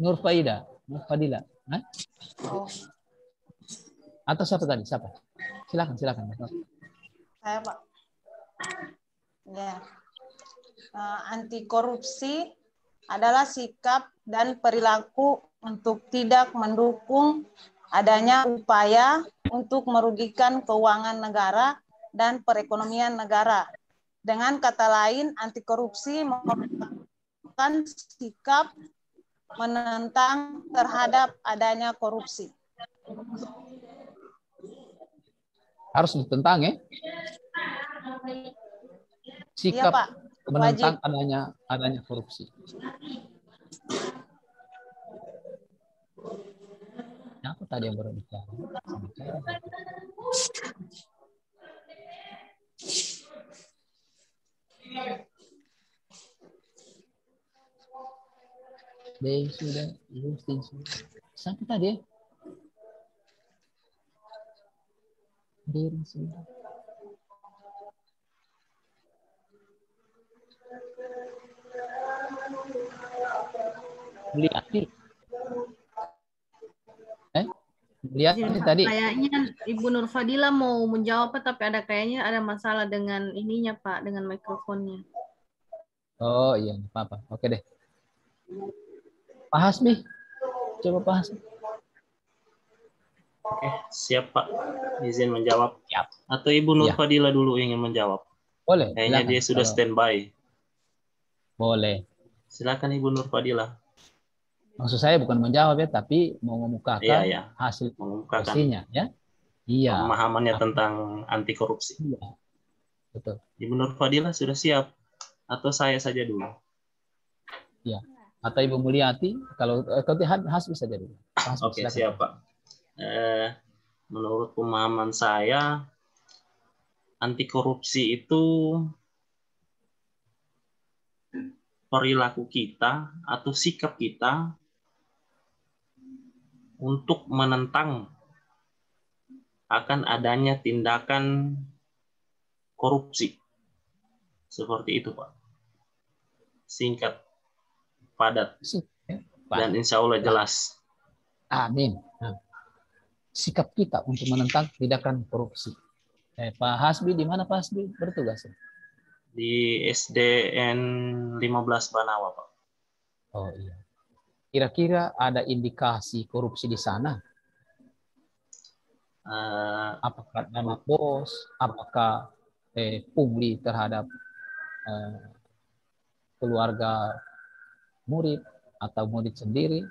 Nur Faida, Nur Fadila. Oh. Atau siapa tadi? Siapa? Silakan. Saya Pak. Ya. Anti korupsi adalah sikap dan perilaku untuk tidak mendukung adanya upaya untuk merugikan keuangan negara dan perekonomian negara. Dengan kata lain, anti korupsi merupakan sikap menentang terhadap adanya korupsi. Harus ditentang ya? Sikap iya, Pak. menentang Wajib. adanya korupsi. Apa tadi yang baru bicara? Sudah, siapa tadi? Sudah. Lihat tadi. Kayaknya Ibu Nur Fadila mau menjawab, tapi kayaknya ada masalah dengan ininya Pak, dengan mikrofonnya. Oh iya, apa-apa. Oke deh. Pak Hasmi, coba Pak Hasmi. Oke, siap Pak. Izin menjawab. Siap. Atau Ibu Nur Fadila dulu ingin menjawab? Boleh. Kayaknya dia sudah standby. Boleh. Silakan Ibu Nur Fadila. Maksud saya bukan menjawab ya, tapi mau mengemukakan hasil korupsinya ya. Iya. Pemahamannya tentang anti korupsi. Iya. Betul. Ibu Nur Fadila sudah siap atau saya saja dulu? Iya. Atau Ibu Mulyati, kalau Hasbi saja dulu. Oke, siap Pak. Menurut pemahaman saya, anti korupsi itu perilaku kita atau sikap kita untuk menentang akan adanya tindakan korupsi. Seperti itu, Pak. Singkat, padat, dan insya Allah jelas. Amin. Sikap kita untuk menentang tindakan korupsi. Pak Hasbi, di mana Pak Hasbi bertugas? Di SDN 15 Banawa, Pak. Oh iya. Kira-kira ada indikasi korupsi di sana? Apakah dana bos, apakah pungli terhadap keluarga murid atau murid sendiri.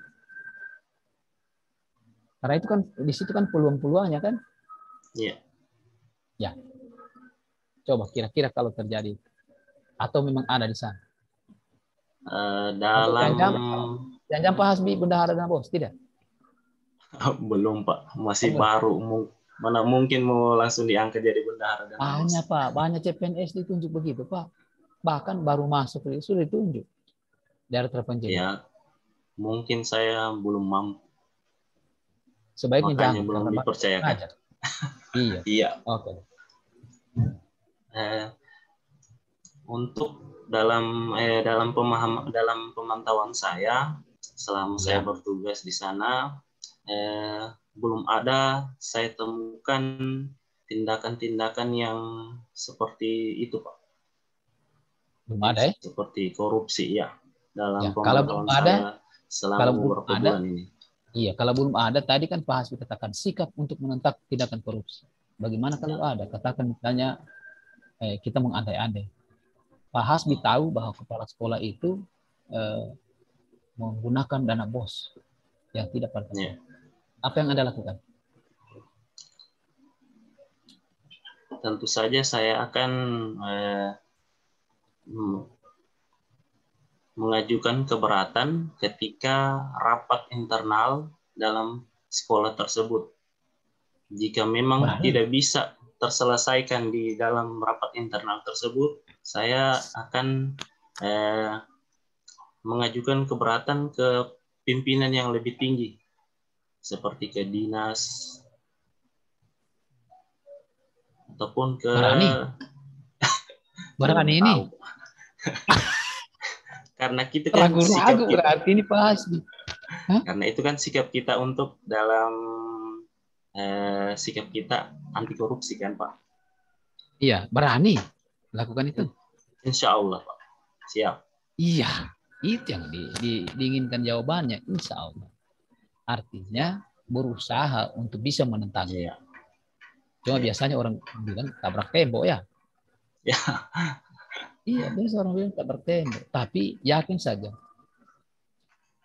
Karena itu kan di situ kan peluang-peluangnya kan. Iya. Ya. Coba kira-kira kalau terjadi atau memang ada di sana. Jangan Pak Hasbi bendahara dana bos, tidak? Belum Pak, masih baru. Mana mungkin mau langsung diangkat jadi bendahara dana bos. Banyak Pak, banyak CPNS ditunjuk begitu Pak. Bahkan baru masuk sudah ditunjuk. Daerah terpencil. Ya, mungkin saya belum mampu. Sebaiknya makanya jangan, belum dipercayakan. Iya. Iya. Oke. Untuk dalam pemantauan saya selama saya bertugas di sana, belum ada saya temukan tindakan-tindakan yang seperti itu Pak. Belum ada ya? Seperti korupsi ya dalam kalau pemantauan saya selama beberapa bulan ini. Iya, kalau belum ada, tadi kan Pak Hasbi katakan sikap untuk menentang tindakan korupsi. Bagaimana kalau ada? Katakan misalnya kita mengandai-andai. Pak Hasbi tahu bahwa kepala sekolah itu menggunakan dana bos yang tidak pada sekolah. Apa yang Anda lakukan? Tentu saja saya akan mengajukan keberatan ketika rapat internal dalam sekolah tersebut. Jika memang tidak bisa terselesaikan di dalam rapat internal tersebut, saya akan mengajukan keberatan ke pimpinan yang lebih tinggi, seperti ke dinas, ataupun ke... Berani ini? Karena kita kan ragu-ragu berarti ini Pak Hasbi. Karena itu kan sikap kita untuk dalam sikap kita anti korupsi kan Pak. Iya, berani lakukan itu. Insya Allah Pak. Siap. Iya, itu yang diinginkan jawabannya. Insya Allah. Artinya berusaha untuk bisa menentangnya. Iya. Cuma biasanya orang bilang tabrak tembok ya. Ya. Iya, biasa orang bilang tabrak tembok. Tapi yakin saja,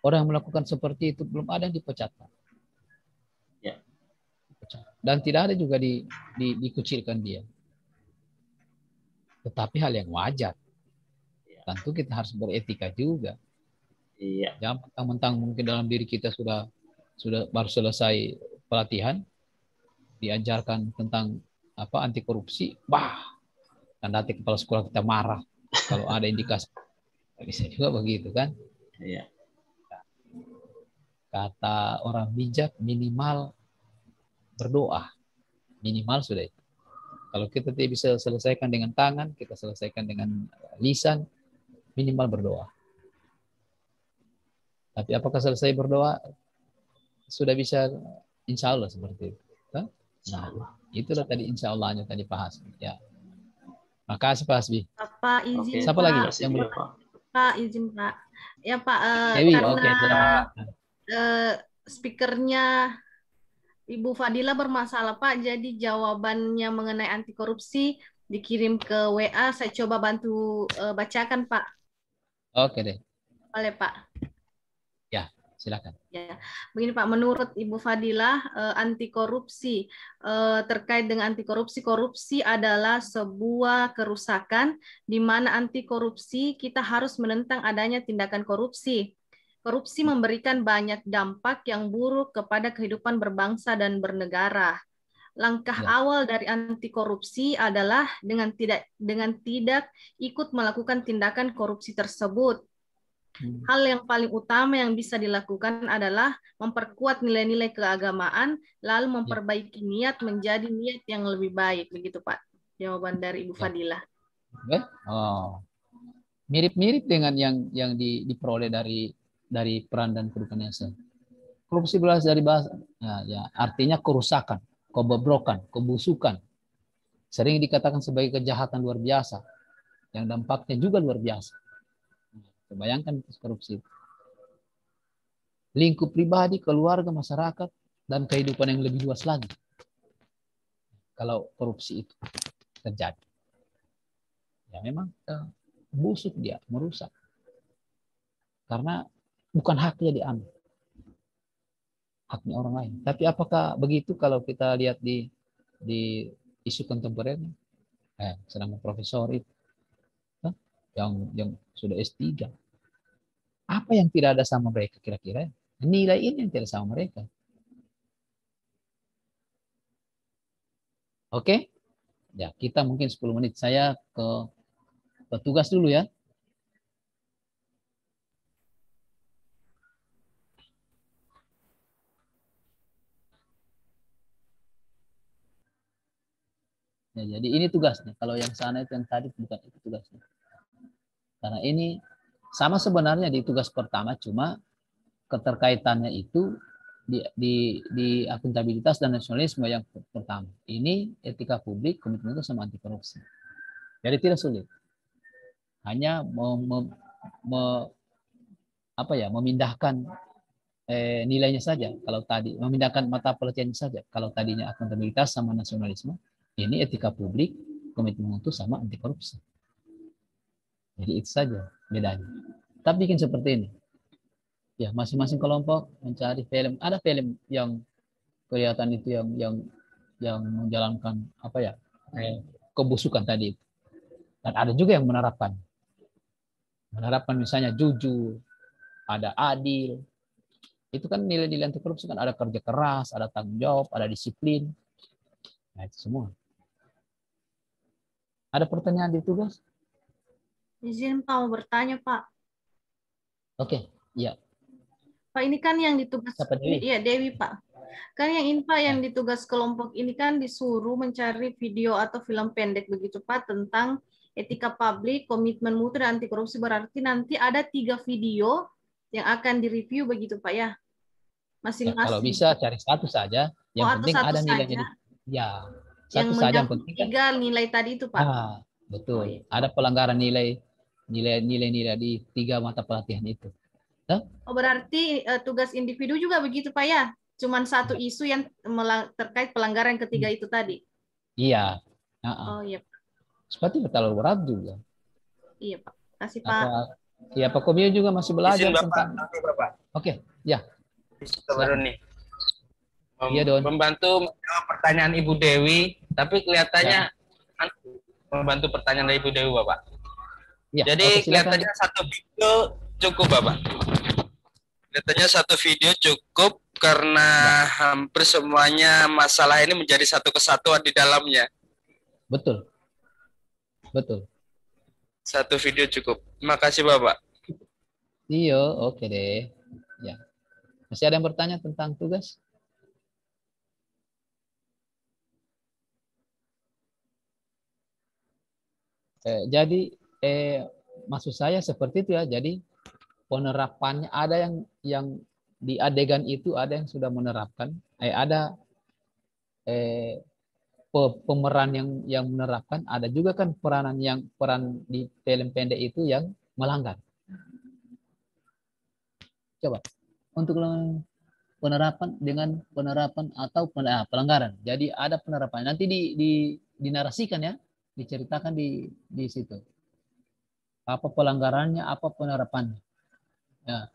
orang yang melakukan seperti itu belum ada yang dipecat. Ya. Dan tidak ada juga dikucilkan dia. Tetapi hal yang wajar. Ya. Tentu kita harus beretika juga. Iya. Jangan mentang-mentang mungkin dalam diri kita sudah baru selesai pelatihan, diajarkan tentang anti korupsi, dan nanti kepala sekolah kita marah kalau ada indikasi. Bisa juga begitu kan? Iya. Kata orang bijak minimal berdoa. Minimal sudah itu. Kalau kita tidak bisa selesaikan dengan tangan, kita selesaikan dengan lisan, minimal berdoa. Tapi apakah selesai berdoa sudah bisa? Insya Allah seperti itu. Nah, itulah tadi insya Allahnya tadi Pak Hasbi. Ya. Makasih Pak Hasbi. Pak izin. Siapa Pak, lagi yang Pak izin Pak. Ya Pak, Dewi, karena speakernya Ibu Fadila bermasalah Pak, jadi jawabannya mengenai anti korupsi dikirim ke WA. Saya coba bantu bacakan Pak. Oke deh. Boleh Pak. Ya. Silakan. Ya, begini Pak, menurut Ibu Fadilah, anti korupsi terkait dengan anti korupsi, korupsi adalah sebuah kerusakan di mana anti korupsi kita harus menentang adanya tindakan korupsi. Korupsi memberikan banyak dampak yang buruk kepada kehidupan berbangsa dan bernegara. Langkah awal dari anti korupsi adalah dengan tidak ikut melakukan tindakan korupsi tersebut. Hal yang paling utama yang bisa dilakukan adalah memperkuat nilai-nilai keagamaan, lalu memperbaiki niat menjadi niat yang lebih baik. Begitu Pak, jawaban dari Ibu Fadilah. Mirip-mirip dengan yang diperoleh dari peran dan kedudukan Yayasan. Korupsi berasal dari bahasa, artinya kerusakan, kebobrokan, kebusukan. Sering dikatakan sebagai kejahatan luar biasa, yang dampaknya juga luar biasa. Bayangkan korupsi. Lingkup pribadi, keluarga, masyarakat, dan kehidupan yang lebih luas lagi. kalau korupsi itu terjadi. Ya memang busuk dia, merusak. Karena bukan haknya diambil. Haknya orang lain. Tapi apakah begitu kalau kita lihat di isu kontemporernya? Sedang profesor itu yang sudah S3. Apa yang tidak ada sama mereka kira-kira? Nilai ini yang tidak sama mereka. Oke? Ya, kita mungkin 10 menit. Saya ke petugas dulu ya. Ya, jadi ini tugasnya. Kalau yang sana itu yang tadi bukan itu tugasnya. Karena ini sama sebenarnya di tugas pertama, cuma keterkaitannya itu di akuntabilitas dan nasionalisme yang pertama. Ini etika publik, komitmen itu sama anti korupsi. Jadi tidak sulit. Hanya memindahkan nilainya saja. Kalau tadi memindahkan mata pelatihannya saja. Kalau tadinya akuntabilitas sama nasionalisme, ini etika publik, komitmen itu sama anti korupsi. Jadi itu saja bedanya. Tapi bikin seperti ini. Ya, masing-masing kelompok mencari film. Ada film yang kelihatan itu yang menjalankan kebusukan tadi. Dan ada juga yang menerapkan misalnya jujur, ada adil. Itu kan nilai-nilai anti korupsi kan, ada kerja keras, ada tanggung jawab, ada disiplin. Nah, itu semua. Ada pertanyaan di tugas? Izin Pak, mau bertanya Pak. Oke, iya. Pak, ini kan yang ditugas, iya Dewi Pak. Kan yang ini Pak, yang ditugas kelompok ini kan disuruh mencari video atau film pendek begitu Pak tentang etika publik, komitmen mutu dan anti korupsi. Berarti nanti ada 3 video yang akan direview begitu Pak ya? Masing-masing. Ya, kalau bisa cari satu saja. Yang penting ada nilainya. Ya, satu saja yang penting kan. 3 nilai tadi itu Pak. Betul. Oh, iya. Ada pelanggaran nilai di 3 mata pelatihan itu. Oh, berarti tugas individu juga begitu Pak ya? Cuman satu isu yang terkait pelanggaran ketiga itu tadi. Iya. Oh iya Pak. Seperti terlalu berat juga. Iya Pak. Kasih Pak. Iya Pak Komio juga masih belajar tentang. Oke, ya. Baru nih. Iya, Don. Membantu menjawab pertanyaan Ibu Dewi, tapi kelihatannya membantu pertanyaan dari Ibu Dewi, Bapak. Ya, jadi kelihatannya satu video cukup, Bapak. Kelihatannya satu video cukup karena hampir semuanya masalah ini menjadi satu kesatuan di dalamnya. Betul. Betul. Satu video cukup. Terima kasih, Bapak. Iya, oke deh. Ya. Masih ada yang bertanya tentang tugas? Jadi maksud saya seperti itu ya. Jadi penerapannya ada yang di adegan itu ada yang sudah menerapkan, ada pemeran yang menerapkan, ada juga kan peran di film pendek itu yang melanggar. Coba untuk penerapan dengan penerapan atau pelanggaran. Jadi ada penerapan. Nanti dinarasikan ya. Diceritakan di situ apa pelanggarannya, apa penerapannya. Ya.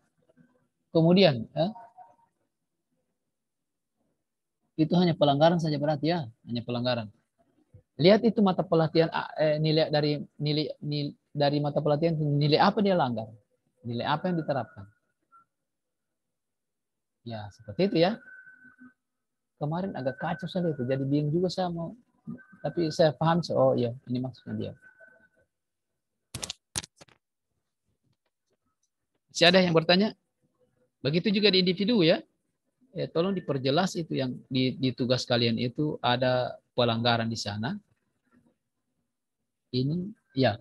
Kemudian itu hanya pelanggaran saja berarti ya, hanya pelanggaran. Lihat itu mata pelatihan nilai dari mata pelatihan nilai apa dia langgar, nilai apa yang diterapkan. Ya seperti itu ya. Kemarin agak kacau saja itu, jadi bingung juga saya mau. Tapi saya paham, oh iya, ini maksudnya dia. Masih ada yang bertanya? Begitu juga di individu ya. Tolong diperjelas itu yang di tugas kalian itu ada pelanggaran di sana. Ini ya.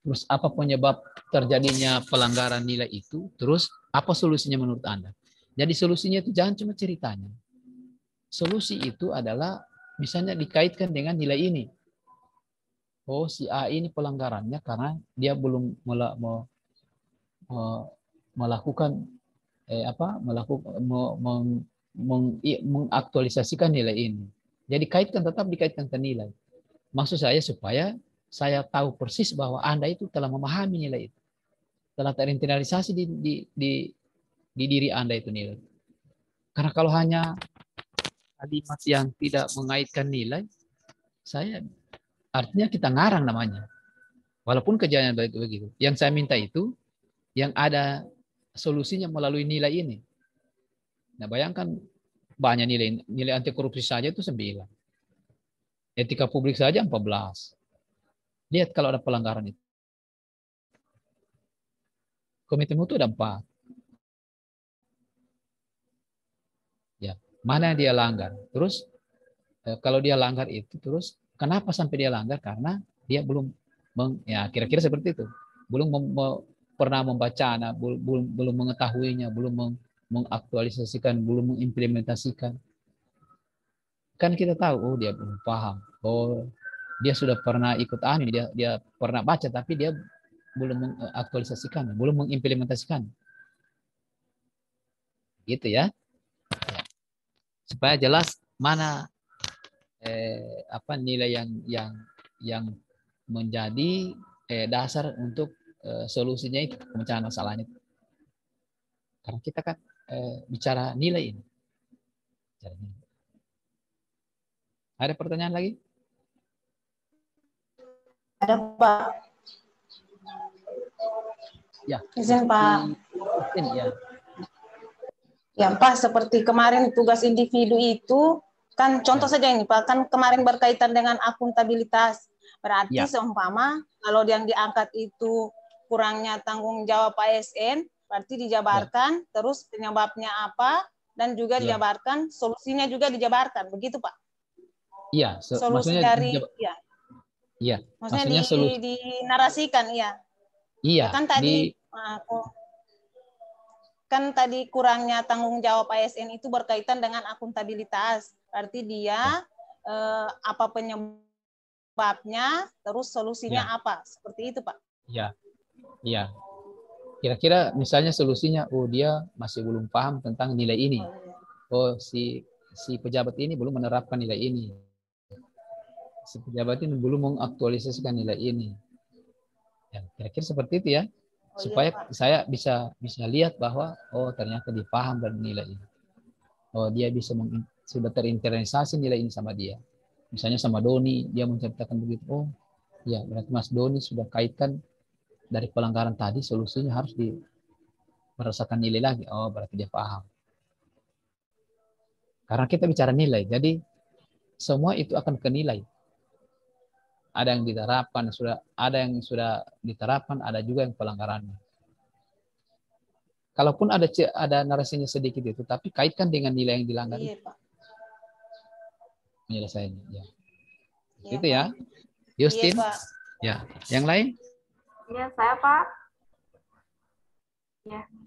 Terus apa penyebab terjadinya pelanggaran nilai itu? Terus apa solusinya menurut Anda? Jadi solusinya itu jangan cuma ceritanya. Solusi itu adalah misalnya dikaitkan dengan nilai ini. Oh, si A ini pelanggarannya karena dia belum melakukan mengaktualisasikan nilai ini. Jadi tetap dikaitkan ke nilai. Maksud saya supaya saya tahu persis bahwa Anda itu telah memahami nilai itu. Telah terinternalisasi di diri Anda itu nilai. Karena kalau hanya kalimat yang tidak mengaitkan nilai, artinya kita ngarang namanya. Walaupun kejadian begitu. Yang saya minta itu, yang ada solusinya melalui nilai ini. Nah, bayangkan banyak nilai anti korupsi saja itu 9. Etika publik saja 14. Lihat kalau ada pelanggaran itu. Komite mutu ada 4. Ya, mana yang dia langgar? Terus kalau dia langgar itu, terus kenapa sampai dia langgar? Karena dia belum ya kira-kira seperti itu. Belum pernah membaca, belum mengetahuinya, belum mengaktualisasikan, belum mengimplementasikan. Kan kita tahu, oh dia belum paham. Oh, dia sudah pernah ikut dia pernah baca tapi dia belum mengaktualisasikan, belum mengimplementasikan. Gitu ya. Supaya jelas mana nilai yang menjadi dasar untuk solusinya itu, pemecahan masalahnya. Karena kita kan bicara nilai ini. Ada pertanyaan lagi? Ada, Pak. Ya. Izin, Pak. Ya. Ya, Pak, seperti kemarin tugas individu itu, kan contoh saja ini, Pak, kan kemarin berkaitan dengan akuntabilitas. Berarti seumpama kalau yang diangkat itu kurangnya tanggung jawab ASN, berarti dijabarkan, terus penyebabnya apa, dan juga dijabarkan, solusinya juga dijabarkan, begitu Pak? Iya, solusi maksudnya dari, maksudnya dinarasikan, iya. Iya. Kan tadi, tadi kurangnya tanggung jawab ASN itu berkaitan dengan akuntabilitas, berarti dia apa penyebabnya, terus solusinya apa, seperti itu Pak? Iya. Kira-kira misalnya solusinya, oh dia masih belum paham tentang nilai ini. Oh si pejabat ini belum menerapkan nilai ini. Si pejabat ini belum mengaktualisasikan nilai ini. Ya, kira-kira seperti itu ya. Supaya saya bisa lihat bahwa oh ternyata dia paham dan nilai ini. Oh dia sudah terinternalisasi nilai ini sama dia. Misalnya sama Doni, dia menceritakan begitu. Oh ya, berarti Mas Doni sudah kaitkan dari pelanggaran tadi, solusinya harus merasakan nilai lagi. Oh, berarti dia paham. Karena kita bicara nilai, jadi semua itu akan ke nilai. Ada yang diterapkan, ada yang sudah diterapkan, ada juga yang pelanggarannya. Kalaupun ada narasinya sedikit itu, tapi kaitkan dengan nilai yang dilanggar. Iya, Pak. Penyelesaiannya, ya. Itu ya. Justin. Iya, Pak. Ya, yang lain? Ya, saya Pak.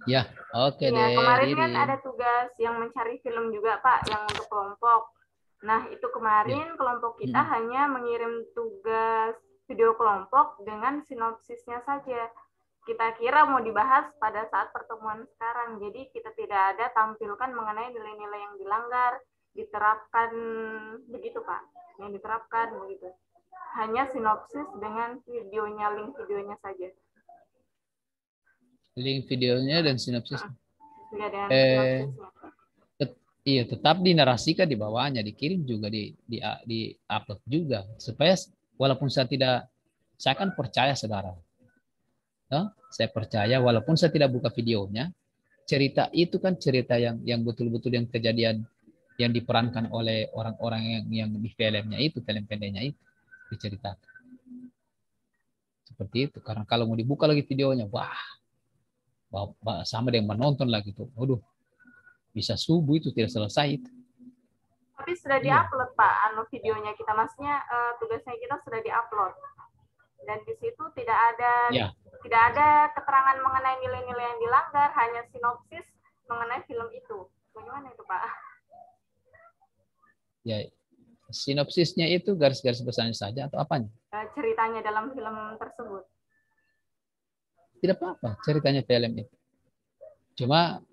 Ya, oke deh. Kemarin kan ada tugas yang mencari film juga Pak, yang untuk kelompok. Nah, itu kemarin kelompok kita hanya mengirim tugas video kelompok dengan sinopsisnya saja. Kita kira mau dibahas pada saat pertemuan sekarang. Jadi kita tidak ada tampilkan mengenai nilai-nilai yang dilanggar, diterapkan begitu Pak. Yang diterapkan begitu. Hanya sinopsis dengan videonya, link videonya saja. Link videonya dan sinopsis. Ya, dan sinopsisnya. Iya, tetap dinarasikan di bawahnya, dikirim juga, di upload juga, supaya walaupun saya kan percaya saudara, saya percaya walaupun saya tidak buka videonya, cerita itu kan cerita yang betul-betul yang kejadian yang diperankan oleh orang-orang yang di filmnya itu, film pendeknya itu diceritakan. Seperti itu, karena kalau mau dibuka lagi videonya, wah sama dengan menonton lagi tuh, waduh. Bisa subuh itu tidak selesai itu. Tapi sudah diupload Pak, videonya kita, maksudnya tugasnya kita sudah diupload. Dan di situ tidak ada keterangan mengenai nilai-nilai yang dilanggar, hanya sinopsis mengenai film itu. Bagaimana itu Pak? Ya, sinopsisnya itu garis-garis besarnya saja atau apanya? Ceritanya dalam film tersebut. Tidak apa-apa, ceritanya film itu. Cuma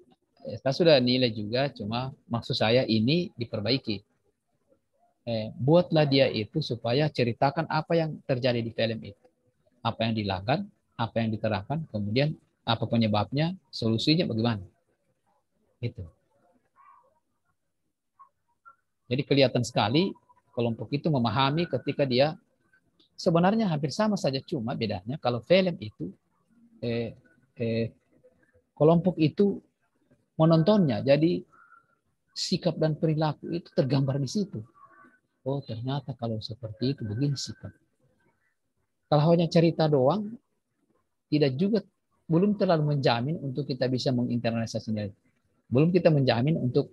saya sudah nilai juga, cuma maksud saya ini diperbaiki. buatlah dia itu supaya ceritakan apa yang terjadi di film itu. Apa yang dilanggar, apa yang diterapkan, kemudian apa penyebabnya, solusinya bagaimana. Itu. Jadi kelihatan sekali kelompok itu memahami ketika dia sebenarnya hampir sama saja, cuma bedanya kalau film itu kelompok itu menontonnya, jadi sikap dan perilaku itu tergambar di situ. Oh ternyata kalau seperti itu begini sikap. Kalau hanya cerita doang, tidak juga, belum terlalu menjamin untuk kita bisa menginternalisasinya. Belum kita menjamin untuk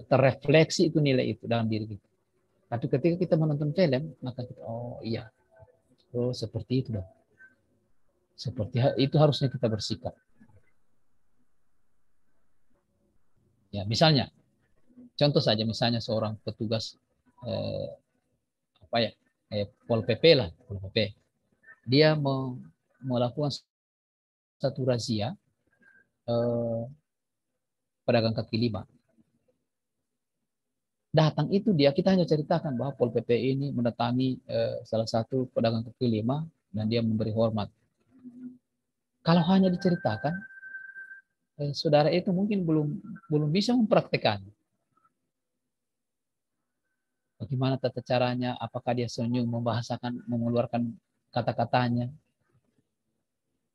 terrefleksi itu nilai itu dalam diri kita. Tapi ketika kita menonton film, maka kita, oh iya, oh seperti itu dong. Seperti itu harusnya kita bersikap. Ya misalnya, contoh saja misalnya seorang petugas Pol PP lah, Pol PP. Dia melakukan satu razia pedagang kaki lima. Datang itu kita hanya ceritakan bahwa Pol PP ini mendatangi salah satu pedagang kaki lima dan dia memberi hormat. Kalau hanya diceritakan, saudara itu mungkin belum bisa mempraktekkan. Bagaimana tata caranya, apakah dia senyum, membahasakan, mengeluarkan kata-katanya.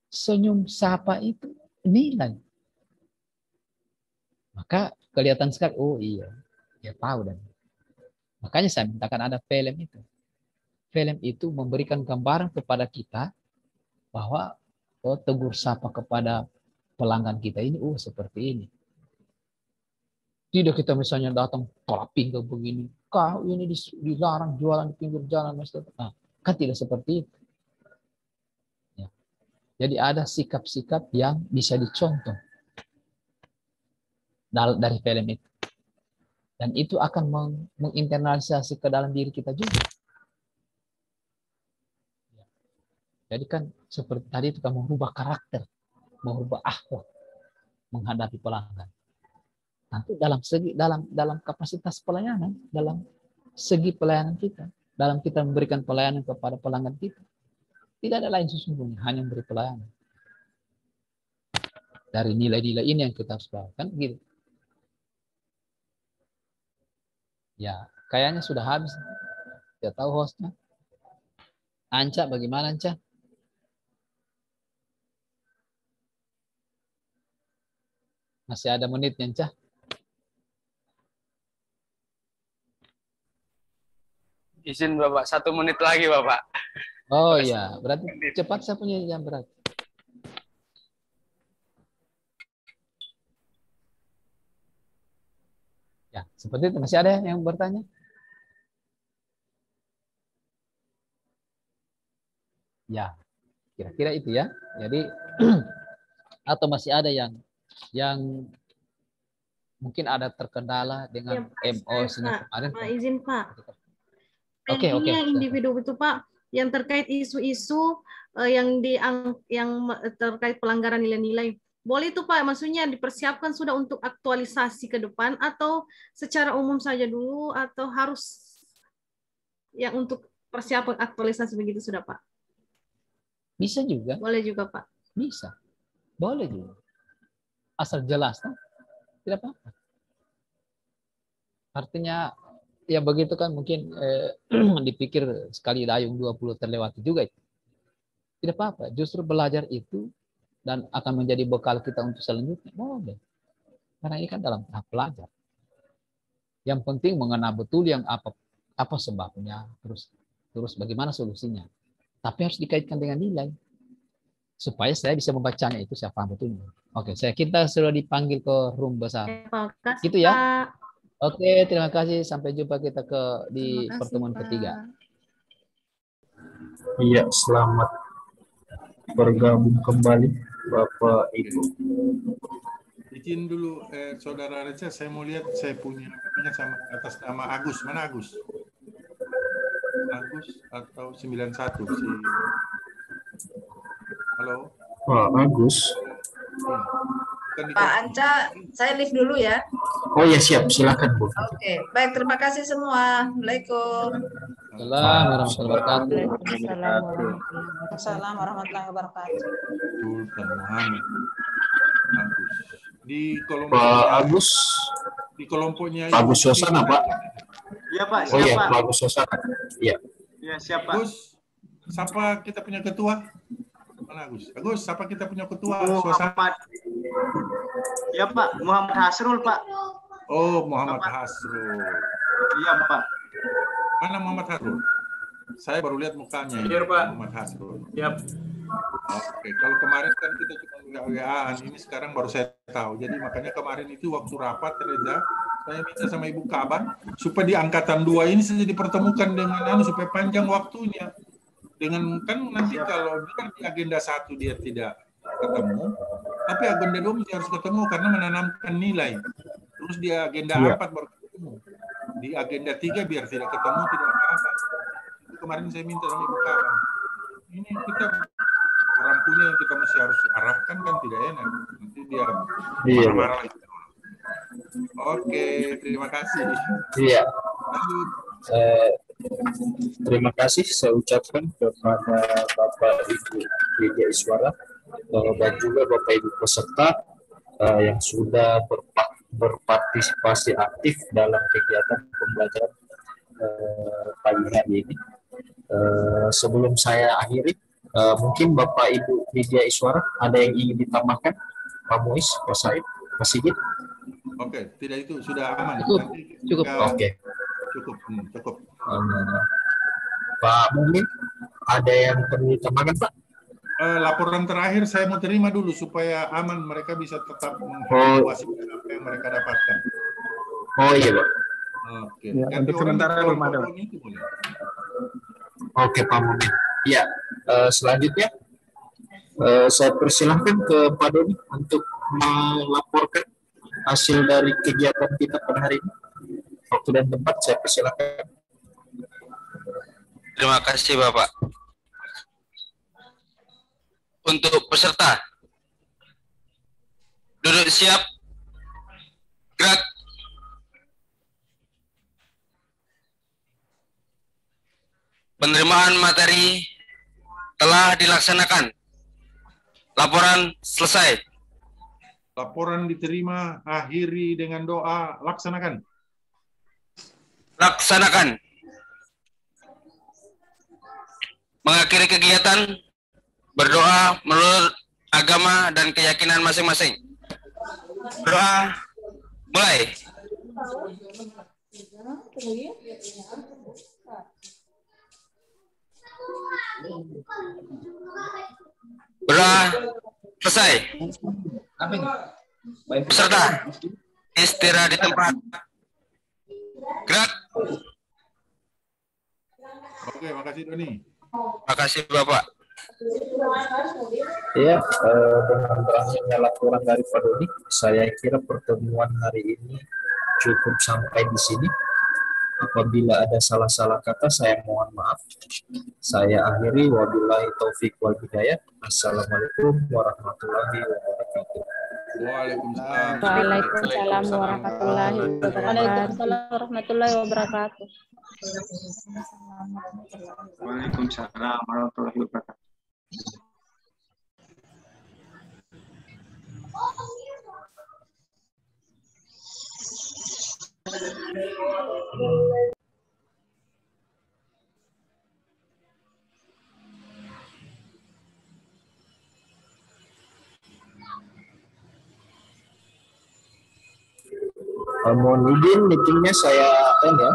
Senyum sapa itu nilai. Maka kelihatan sekali, oh iya, dia tahu. Dan makanya saya mintakan ada film itu. Film itu memberikan gambaran kepada kita bahwa tegur sapa kepada pelanggan kita ini, seperti ini. Tidak kita misalnya datang kelaping ke begini, kau ini dilarang jualan di pinggir jalan, kan tidak seperti itu. Ya. Jadi ada sikap-sikap yang bisa dicontoh dari film itu, dan itu akan menginternalisasi ke dalam diri kita juga. Jadi kan seperti tadi itu kan merubah karakter, merubah akhlak menghadapi pelanggan. Nanti dalam kapasitas pelayanan, dalam segi pelayanan kita, dalam kita memberikan pelayanan kepada pelanggan kita, tidak ada lain sesungguhnya, hanya memberi pelayanan. Dari nilai-nilai ini yang kita harus bawakan, gitu. Ya, kayaknya sudah habis. Tidak tahu hostnya. Anca, bagaimana Anca? Masih ada menitnya Anca? Izin Bapak, 1 menit lagi Bapak. Oh iya, berarti cepat saya punya yang berat. Ya, seperti itu. Masih ada yang bertanya? Ya, kira-kira itu ya. Jadi, atau masih ada yang mungkin ada terkendala dengan ya, MO-nya kemarin. Izin Pak. Oke. Yang individu itu Pak, yang terkait isu-isu yang terkait pelanggaran nilai-nilai. Boleh itu Pak, maksudnya dipersiapkan sudah untuk aktualisasi ke depan atau secara umum saja dulu, atau harus yang untuk persiapan aktualisasi begitu sudah Pak? Bisa juga. Boleh juga Pak. Bisa. Boleh juga. Asal jelas, kan? Tidak apa-apa. Artinya ya begitu kan mungkin dipikir sekali dayung 20 terlewati juga itu. Tidak apa-apa, justru belajar itu dan akan menjadi bekal kita untuk selanjutnya. Boleh. Karena ini kan dalam tahap belajar. Yang penting mengenal betul yang apa sebabnya, terus bagaimana solusinya. Tapi harus dikaitkan dengan nilai. Supaya saya bisa membacanya itu, saya paham betul. Oke, kita sudah dipanggil ke room besar. Gitu ya. Oke, terima kasih. Sampai jumpa kita di pertemuan ketiga. Iya, selamat bergabung kembali Bapak Ibu. Izin dulu, Saudara Reca, saya mau lihat saya punya sama atas nama Agus. Mana Agus? Agus atau 91 sih? Halo? Pak Agus. Ya. Pak Anca, saya lift dulu ya. Oh ya siap, silakan Bu. Oke, baik, terima kasih semua. Assalamualaikum. Assalamualaikum warahmatullahi wabarakatuh. Di kelompok Pak Agus. Di kelompoknya Pak Agus Sosana, Pak. Iya, Pak. Oh iya, Pak. Pak Agus Sosana. Iya. Iya, siap, Pak. Agus, siapa kita punya ketua? Mana Agus? Agus, siapa kita punya ketua? Muhammad. Ya Pak, Muhammad Hasrul Pak. Oh, Muhammad Hasrul. Iya Pak. Mana Muhammad Hasrul? Saya baru lihat mukanya. Iya Pak. Muhammad Hasrul. Yap. Oke, kalau kemarin kan kita cuma WA-an, ini sekarang baru saya tahu. Jadi makanya kemarin itu waktu rapat Reza, saya minta sama Ibu Kaban supaya di angkatan 2 ini saja dipertemukan dengan supaya panjang waktunya. Dengan kan nanti kalau di agenda 1 dia tidak ketemu, tapi agenda 2 mesti harus ketemu karena menanamkan nilai. Terus di agenda 4 baru ketemu. Di agenda 3 biar tidak ketemu tidak apa-apa. Kemarin saya minta sama Ibu Kaban. Ini kita orang punya yang kita mesti harus arahkan kan tidak enak. Nanti dia marah-marah lagi. Oke, terima kasih. Iya. Terima kasih saya ucapkan kepada Bapak Ibu Widya Iswara dan juga Bapak Ibu peserta yang sudah berpartisipasi aktif dalam kegiatan pembelajaran pagi hari ini. Sebelum saya akhiri, mungkin Bapak Ibu Widya Iswara ada yang ingin ditambahkan? Pak Muiz, Pak Said, Pak Sigit? Oke, tidak itu sudah aman. Cukup. Oke. Cukup. Pak Mumin, ada yang perlu ditambahkan Pak? Laporan terakhir saya mau terima dulu supaya aman, mereka bisa tetap mengevaluasi apa yang mereka dapatkan. Oh iya Pak. Oke. Ya, untuk sementara belum ada. Oke Pak Mumin. Ya, selanjutnya saya persilahkan ke Pak Doni untuk melaporkan hasil dari kegiatan kita pada hari ini. Waktu dan tempat saya persilakan. Terima kasih Bapak. Untuk peserta, duduk siap, gerak. Penerimaan materi telah dilaksanakan. Laporan selesai. Laporan diterima, akhiri dengan doa, laksanakan. Laksanakan. Mengakhiri kegiatan, berdoa menurut agama dan keyakinan masing-masing. Doa, mulai. Berdoa, selesai. Peserta, istirahat di tempat. Gerak. Oke, makasih Doni. Makasih Bapak. Ya, dengan berakhirnya laporan dari Pak Doni, saya kira pertemuan hari ini cukup sampai di sini. Apabila ada salah-salah kata, saya mohon maaf. Saya akhiri, wabillahi taufik wal hidayah. Assalamualaikum warahmatullahi wabarakatuh. Waalaikumsalam. Waalaikumsalam warahmatullahi wabarakatuh. Waalaikumsalam warahmatullahi wabarakatuh. Waalaikumsalam warahmatullahi wabarakatuh. Mohon izin meetingnya saya end ya.